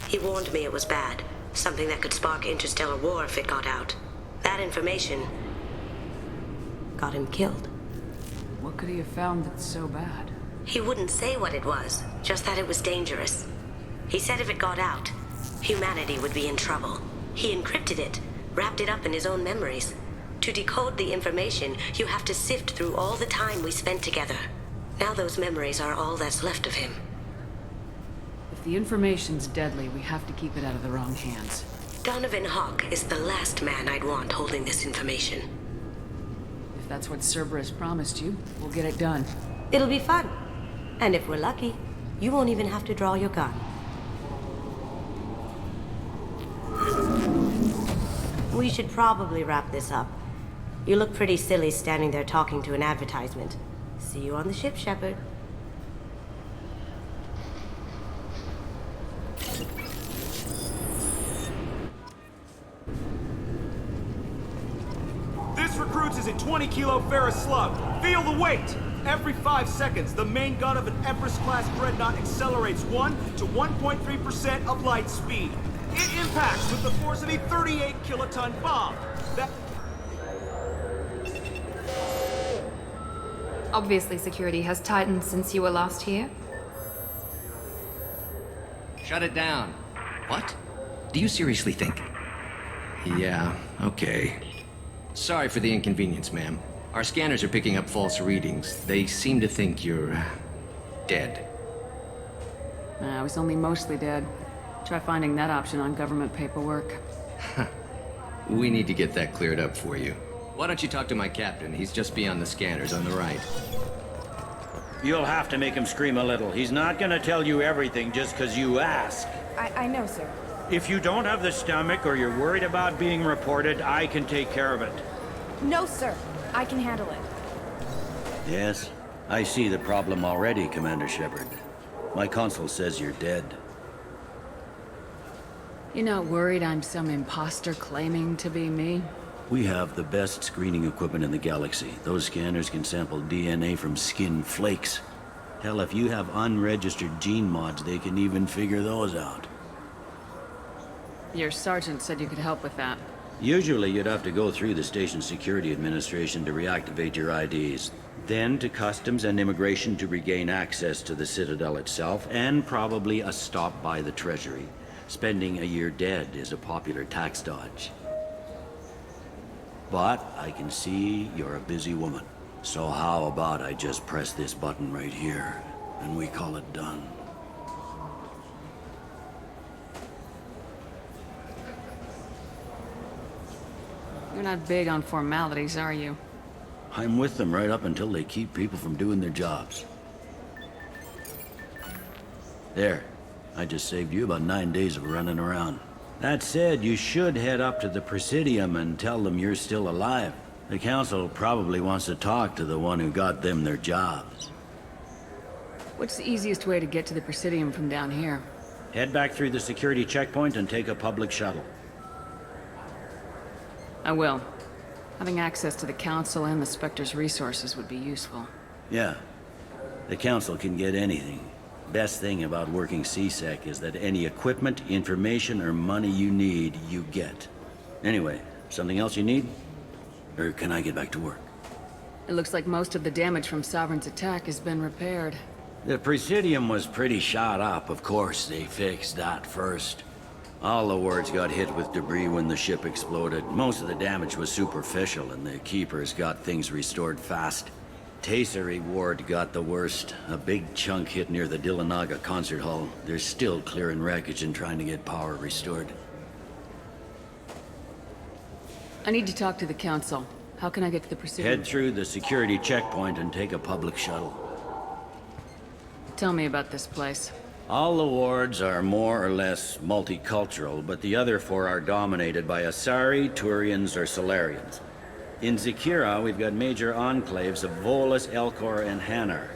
He warned me it was bad, something that could spark interstellar war if it got out. That information got him killed. What could he have found that's so bad? He wouldn't say what it was, just that it was dangerous. He said if it got out, humanity would be in trouble. He encrypted it, wrapped it up in his own memories. To decode the information, you have to sift through all the time we spent together. Now those memories are all that's left of him. If the information's deadly, we have to keep it out of the wrong hands. Donovan Hawk is the last man I'd want holding this information. If that's what Cerberus promised you, we'll get it done. It'll be fun. And if we're lucky, you won't even have to draw your gun. We should probably wrap this up. You look pretty silly standing there talking to an advertisement. See you on the ship, Shepard. This recruits is a 20-kilo ferrous slug. Feel the weight! Every 5 seconds, the main gun of an Empress-class dreadnought accelerates 1 to 1.3% of light speed. It impacts with the force of a 38-kiloton bomb. Obviously, security has tightened since you were last here. Shut it down. What? Do you seriously think? Yeah, okay. Sorry for the inconvenience, ma'am. Our scanners are picking up false readings. They seem to think you're dead. I was only mostly dead. Try finding that option on government paperwork. We need to get that cleared up for you. Why don't you talk to my captain? He's just beyond the scanners on the right. You'll have to make him scream a little. He's not gonna tell you everything just because you ask. I know, sir. If you don't have the stomach or you're worried about being reported, I can take care of it. No, sir. I can handle it. Yes, I see the problem already, Commander Shepard. My console says you're dead. You're not worried I'm some imposter claiming to be me? We have the best screening equipment in the galaxy. Those scanners can sample DNA from skin flakes. Hell, if you have unregistered gene mods, they can even figure those out. Your sergeant said you could help with that. Usually you'd have to go through the Station Security Administration to reactivate your IDs. Then to Customs and Immigration to regain access to the Citadel itself, and probably a stop by the Treasury. Spending a year dead is a popular tax dodge. But I can see you're a busy woman. So how about I just press this button right here, and we call it done? You're not big on formalities, are you? I'm with them right up until they keep people from doing their jobs. There. I just saved you about 9 days of running around. That said, you should head up to the Presidium and tell them you're still alive. The Council probably wants to talk to the one who got them their jobs. What's the easiest way to get to the Presidium from down here? Head back through the security checkpoint and take a public shuttle. I will. Having access to the Council and the Spectre's resources would be useful. Yeah. The Council can get anything. Best thing about working C-Sec is that any equipment, information, or money you need, you get. Anyway, something else you need? Or can I get back to work? It looks like most of the damage from Sovereign's attack has been repaired. The Presidium was pretty shot up. Of course, they fixed that first. All the wards got hit with debris when the ship exploded. Most of the damage was superficial, and the Keepers got things restored fast. Tasery Ward got the worst. A big chunk hit near the Dillanaga concert hall. They're still clearing wreckage and trying to get power restored. I need to talk to the Council. How can I get to the Presidium? Head through the security checkpoint and take a public shuttle. Tell me about this place. All the wards are more or less multicultural, but the other 4 are dominated by Asari, Turians, or Solarians. In Zakira, we've got major enclaves of Volus, Elcor, and Hanar.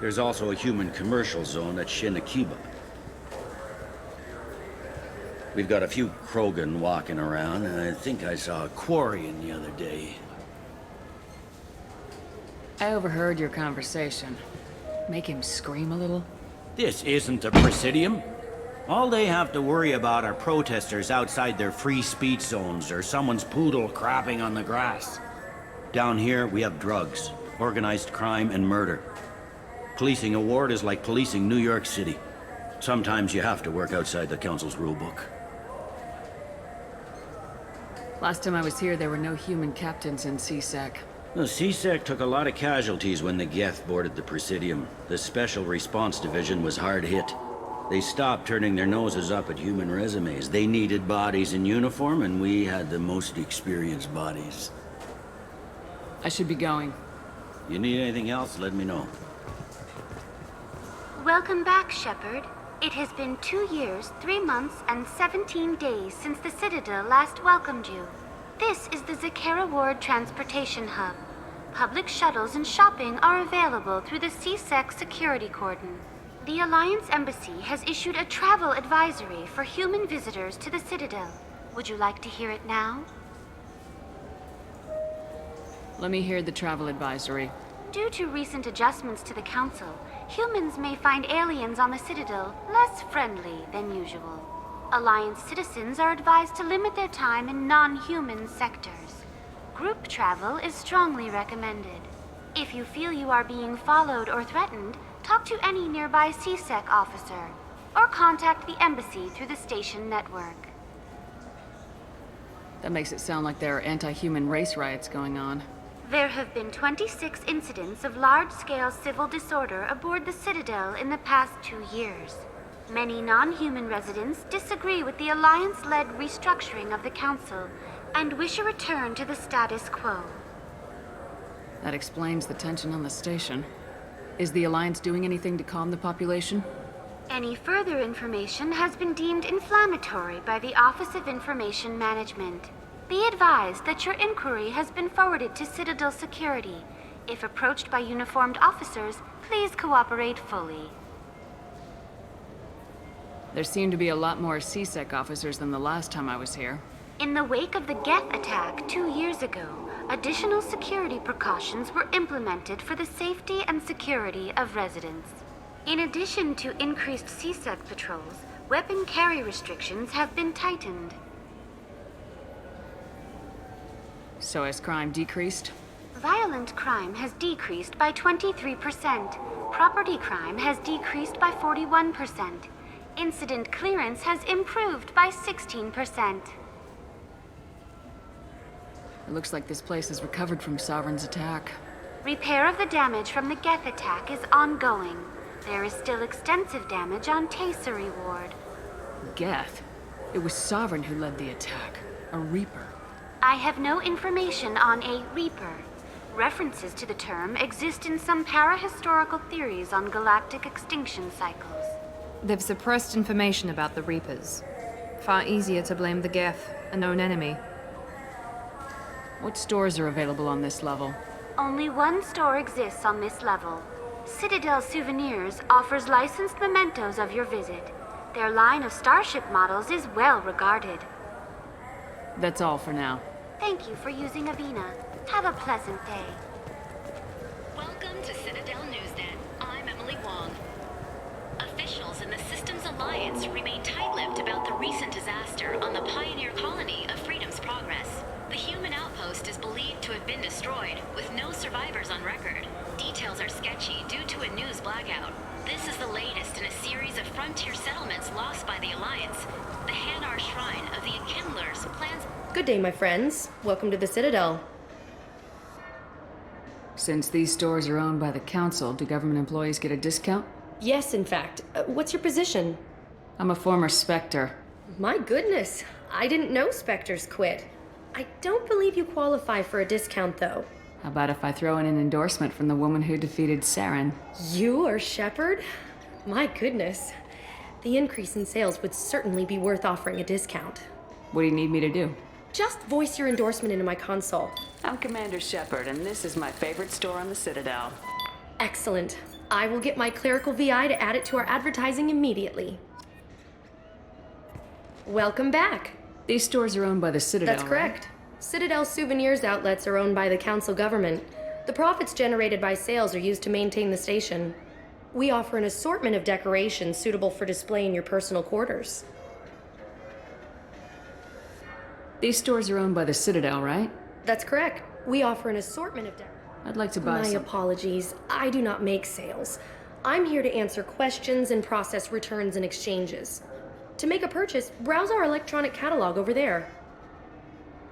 There's also a human commercial zone at Shinakiba. We've got a few Krogan walking around, and I think I saw a Quarian the other day. I overheard your conversation. Make him scream a little? This isn't a Presidium. All they have to worry about are protesters outside their free speech zones or someone's poodle crapping on the grass. Down here, we have drugs, organized crime, and murder. Policing a ward is like policing New York City. Sometimes you have to work outside the Council's rulebook. Last time I was here, there were no human captains in C-Sec. The C-Sec took a lot of casualties when the Geth boarded the Presidium. The Special Response Division was hard hit. They stopped turning their noses up at human resumes. They needed bodies in uniform, and we had the most experienced bodies. I should be going. You need anything else, let me know. Welcome back, Shepard. It has been 2 years, 3 months, and 17 days since the Citadel last welcomed you. This is the Zakera Ward Transportation Hub. Public shuttles and shopping are available through the C-Sec security cordon. The Alliance Embassy has issued a travel advisory for human visitors to the Citadel. Would you like to hear it now? Let me hear the travel advisory. Due to recent adjustments to the Council, humans may find aliens on the Citadel less friendly than usual. Alliance citizens are advised to limit their time in non-human sectors. Group travel is strongly recommended. If you feel you are being followed or threatened, talk to any nearby C-Sec officer, or contact the Embassy through the station network. That makes it sound like there are anti-human race riots going on. There have been 26 incidents of large-scale civil disorder aboard the Citadel in the past 2 years. Many non-human residents disagree with the Alliance-led restructuring of the Council and wish a return to the status quo. That explains the tension on the station. Is the Alliance doing anything to calm the population? Any further information has been deemed inflammatory by the Office of Information Management. Be advised that your inquiry has been forwarded to Citadel Security. If approached by uniformed officers, please cooperate fully. There seem to be a lot more C-Sec officers than the last time I was here. In the wake of the Geth attack 2 years ago, additional security precautions were implemented for the safety and security of residents. In addition to increased C-Sec patrols, weapon carry restrictions have been tightened. So has crime decreased? Violent crime has decreased by 23%. Property crime has decreased by 41%. Incident clearance has improved by 16%. It looks like this place has recovered from Sovereign's attack. Repair of the damage from the Geth attack is ongoing. There is still extensive damage on Tasery Ward. Geth? It was Sovereign who led the attack. A Reaper. I have no information on a Reaper. References to the term exist in some parahistorical theories on galactic extinction cycles. They've suppressed information about the Reapers. Far easier to blame the Geth, a known enemy. What stores are available on this level? Only one store exists on this level. Citadel Souvenirs offers licensed mementos of your visit. Their line of starship models is well regarded. That's all for now. Thank you for using Avina. Have a pleasant day. Welcome to Citadel Newsnet. I'm Emily Wong. Officials in the Systems Alliance remain tight-lipped about the recent disaster on the pioneer colony of Freedom's Progress. The human outpost is believed to have been destroyed, with no survivors on record. Details are sketchy due to a news blackout. This is the latest in a series of frontier settlements lost by the Alliance. The Hanar Shrine of the Enkindlers plans... Good day, my friends. Welcome to the Citadel. Since these stores are owned by the Council, do government employees get a discount? Yes, in fact. What's your position? I'm a former Spectre. My goodness. I didn't know Spectres quit. I don't believe you qualify for a discount, though. How about if I throw in an endorsement from the woman who defeated Saren? You are Shepard? My goodness. The increase in sales would certainly be worth offering a discount. What do you need me to do? Just voice your endorsement into my console. I'm Commander Shepard, and this is my favorite store on the Citadel. Excellent. I will get my clerical VI to add it to our advertising immediately. Welcome back. These stores are owned by the Citadel, That's correct. Right? Citadel Souvenirs outlets are owned by the Council government. The profits generated by sales are used to maintain the station. We offer an assortment of decorations suitable for display in your personal quarters. These stores are owned by the Citadel, right? That's correct. We offer an assortment of I'd like to buy My some. apologies. I do not make sales. I'm here to answer questions and process returns and exchanges. To make a purchase, browse our electronic catalog over there.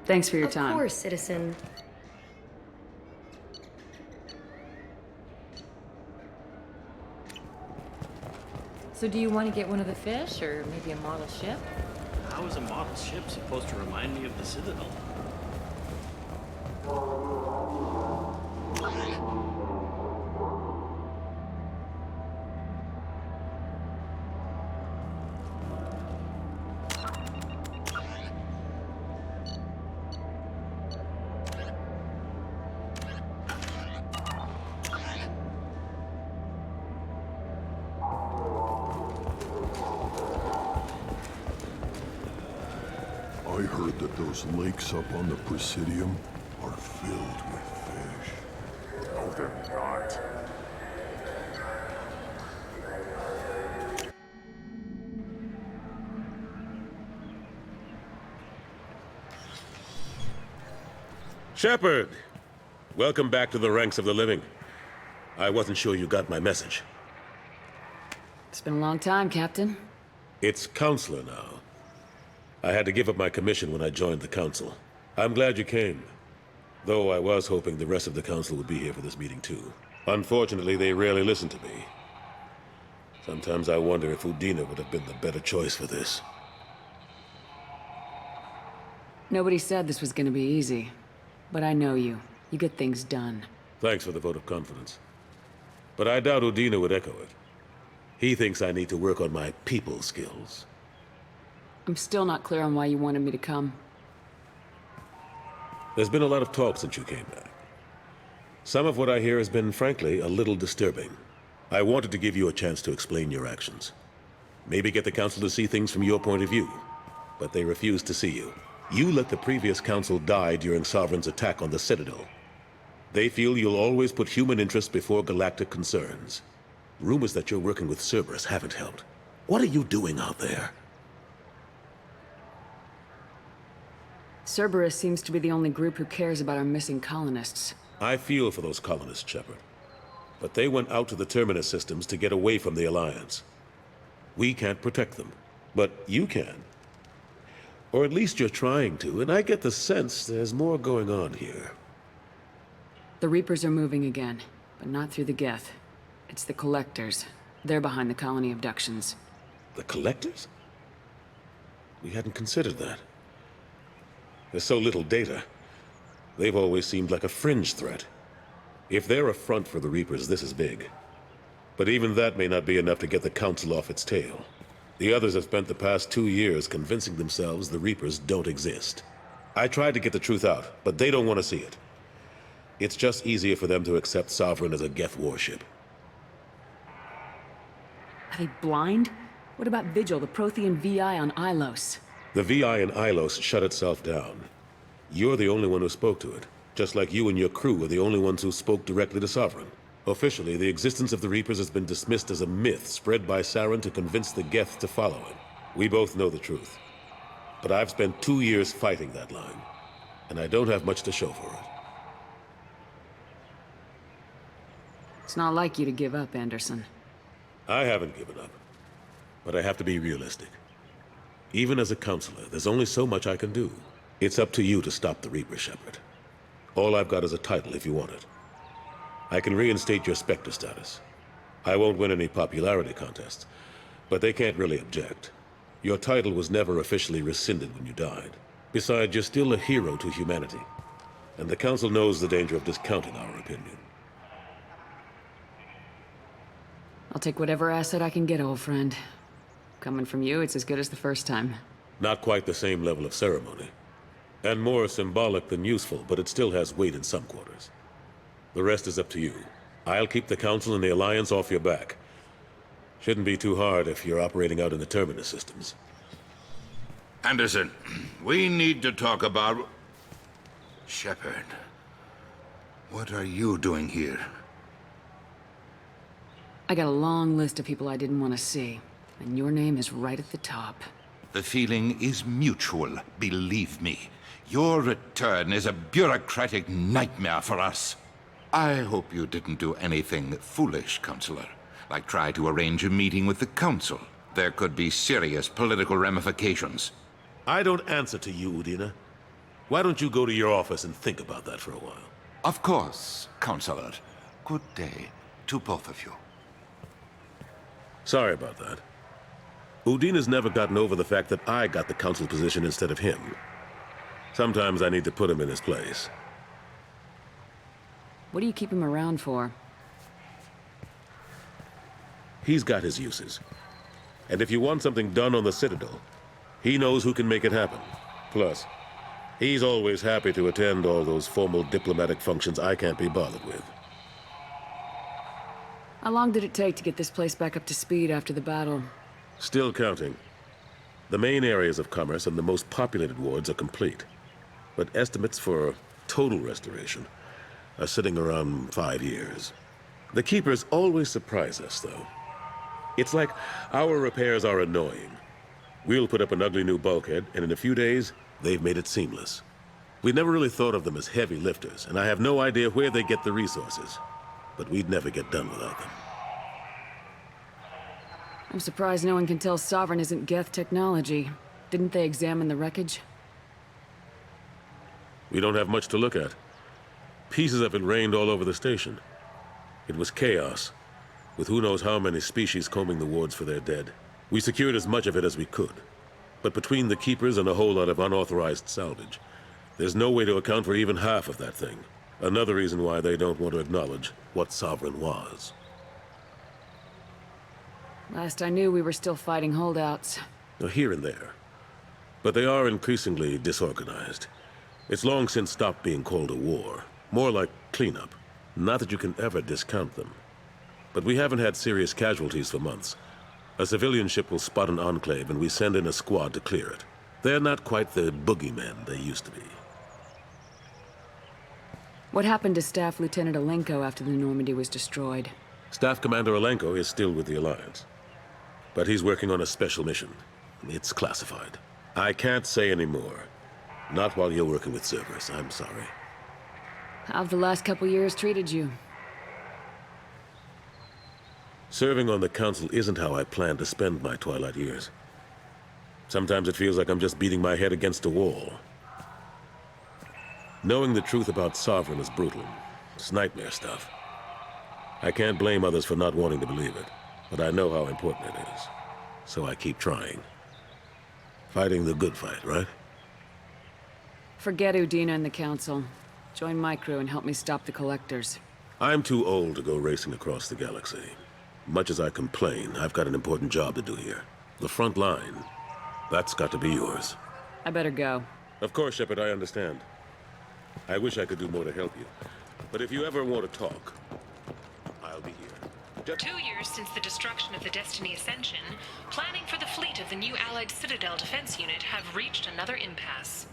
Thanks for your time. Of course, citizen. So do you want to get one of the fish, or maybe a model ship? How is a model ship supposed to remind me of the Citadel? I heard that those lakes up on the Presidium are filled with fish. No, they're not. Shepard! Welcome back to the ranks of the living. I wasn't sure you got my message. It's been a long time, Captain. It's Counselor now. I had to give up my commission when I joined the Council. I'm glad you came. Though I was hoping the rest of the Council would be here for this meeting too. Unfortunately, they rarely listen to me. Sometimes I wonder if Udina would have been the better choice for this. Nobody said this was gonna be easy. But I know you. You get things done. Thanks for the vote of confidence. But I doubt Udina would echo it. He thinks I need to work on my people skills. I'm still not clear on why you wanted me to come. There's been a lot of talk since you came back. Some of what I hear has been, frankly, a little disturbing. I wanted to give you a chance to explain your actions. Maybe get the Council to see things from your point of view. But they refuse to see you. You let the previous Council die during Sovereign's attack on the Citadel. They feel you'll always put human interests before galactic concerns. Rumors that you're working with Cerberus haven't helped. What are you doing out there? Cerberus seems to be the only group who cares about our missing colonists. I feel for those colonists, Shepard. But they went out to the Terminus systems to get away from the Alliance. We can't protect them, but you can. Or at least you're trying to, and I get the sense there's more going on here. The Reapers are moving again, but not through the Geth. It's the Collectors. They're behind the colony abductions. The Collectors? We hadn't considered that. There's so little data. They've always seemed like a fringe threat. If they're a front for the Reapers, this is big. But even that may not be enough to get the Council off its tail. The others have spent the past 2 years convincing themselves the Reapers don't exist. I tried to get the truth out, but they don't want to see it. It's just easier for them to accept Sovereign as a Geth warship. Are they blind? What about Vigil, the Prothean VI on Ilos? The VI in Ilos shut itself down. You're the only one who spoke to it, just like you and your crew are the only ones who spoke directly to Sovereign. Officially, the existence of the Reapers has been dismissed as a myth spread by Saren to convince the Geth to follow him. We both know the truth. But I've spent 2 years fighting that line, and I don't have much to show for it. It's not like you to give up, Anderson. I haven't given up, but I have to be realistic. Even as a counselor, there's only so much I can do. It's up to you to stop the Reaper, Shepard. All I've got is a title if you want it. I can reinstate your Spectre status. I won't win any popularity contests, but they can't really object. Your title was never officially rescinded when you died. Besides, you're still a hero to humanity, and the Council knows the danger of discounting our opinion. I'll take whatever asset I can get, old friend. Coming from you, it's as good as the first time. Not quite the same level of ceremony. And more symbolic than useful, but it still has weight in some quarters. The rest is up to you. I'll keep the Council and the Alliance off your back. Shouldn't be too hard if you're operating out in the Terminus systems. Anderson, we need to talk about... Shepard. What are you doing here? I got a long list of people I didn't want to see, and your name is right at the top. The feeling is mutual, believe me. Your return is a bureaucratic nightmare for us. I hope you didn't do anything foolish, Counselor, like try to arrange a meeting with the Council. There could be serious political ramifications. I don't answer to you, Udina. Why don't you go to your office and think about that for a while? Of course, Counselor. Good day to both of you. Sorry about that. Udina's never gotten over the fact that I got the Council position instead of him. Sometimes I need to put him in his place. What do you keep him around for? He's got his uses. And if you want something done on the Citadel, he knows who can make it happen. Plus, he's always happy to attend all those formal diplomatic functions I can't be bothered with. How long did it take to get this place back up to speed after the battle? Still counting. The main areas of commerce and the most populated wards are complete. But estimates for total restoration are sitting around 5 years. The Keepers always surprise us, though. It's like our repairs are annoying. We'll put up an ugly new bulkhead, and in a few days, they've made it seamless. We never really thought of them as heavy lifters, and I have no idea where they get the resources. But we'd never get done without them. I'm surprised no one can tell Sovereign isn't Geth technology. Didn't they examine the wreckage? We don't have much to look at. Pieces of it rained all over the station. It was chaos, with who knows how many species combing the wards for their dead. We secured as much of it as we could. But between the Keepers and a whole lot of unauthorized salvage, there's no way to account for even half of that thing. Another reason why they don't want to acknowledge what Sovereign was. Last I knew, we were still fighting holdouts. Here and there. But they are increasingly disorganized. It's long since stopped being called a war. More like cleanup. Not that you can ever discount them. But we haven't had serious casualties for months. A civilian ship will spot an enclave and we send in a squad to clear it. They're not quite the boogeymen they used to be. What happened to Staff Lieutenant Alenko after the Normandy was destroyed? Staff Commander Alenko is still with the Alliance. But he's working on a special mission. It's classified. I can't say any more. Not while you're working with Cerberus, I'm sorry. How've the last couple years treated you? Serving on the Council isn't how I plan to spend my twilight years. Sometimes it feels like I'm just beating my head against a wall. Knowing the truth about Sovereign is brutal, It's nightmare stuff. I can't blame others for not wanting to believe it, but I know how important it is. So I keep trying. Fighting the good fight, right? Forget Udina and the Council. Join my crew and help me stop the Collectors. I'm too old to go racing across the galaxy. Much as I complain, I've got an important job to do here. The front line, that's got to be yours. I better go. Of course, Shepard, I understand. I wish I could do more to help you. But if you ever want to talk, I'll be here. 2 years since the destruction of the Destiny Ascension, planning for the fleet of the new Allied Citadel Defense Unit have reached another impasse.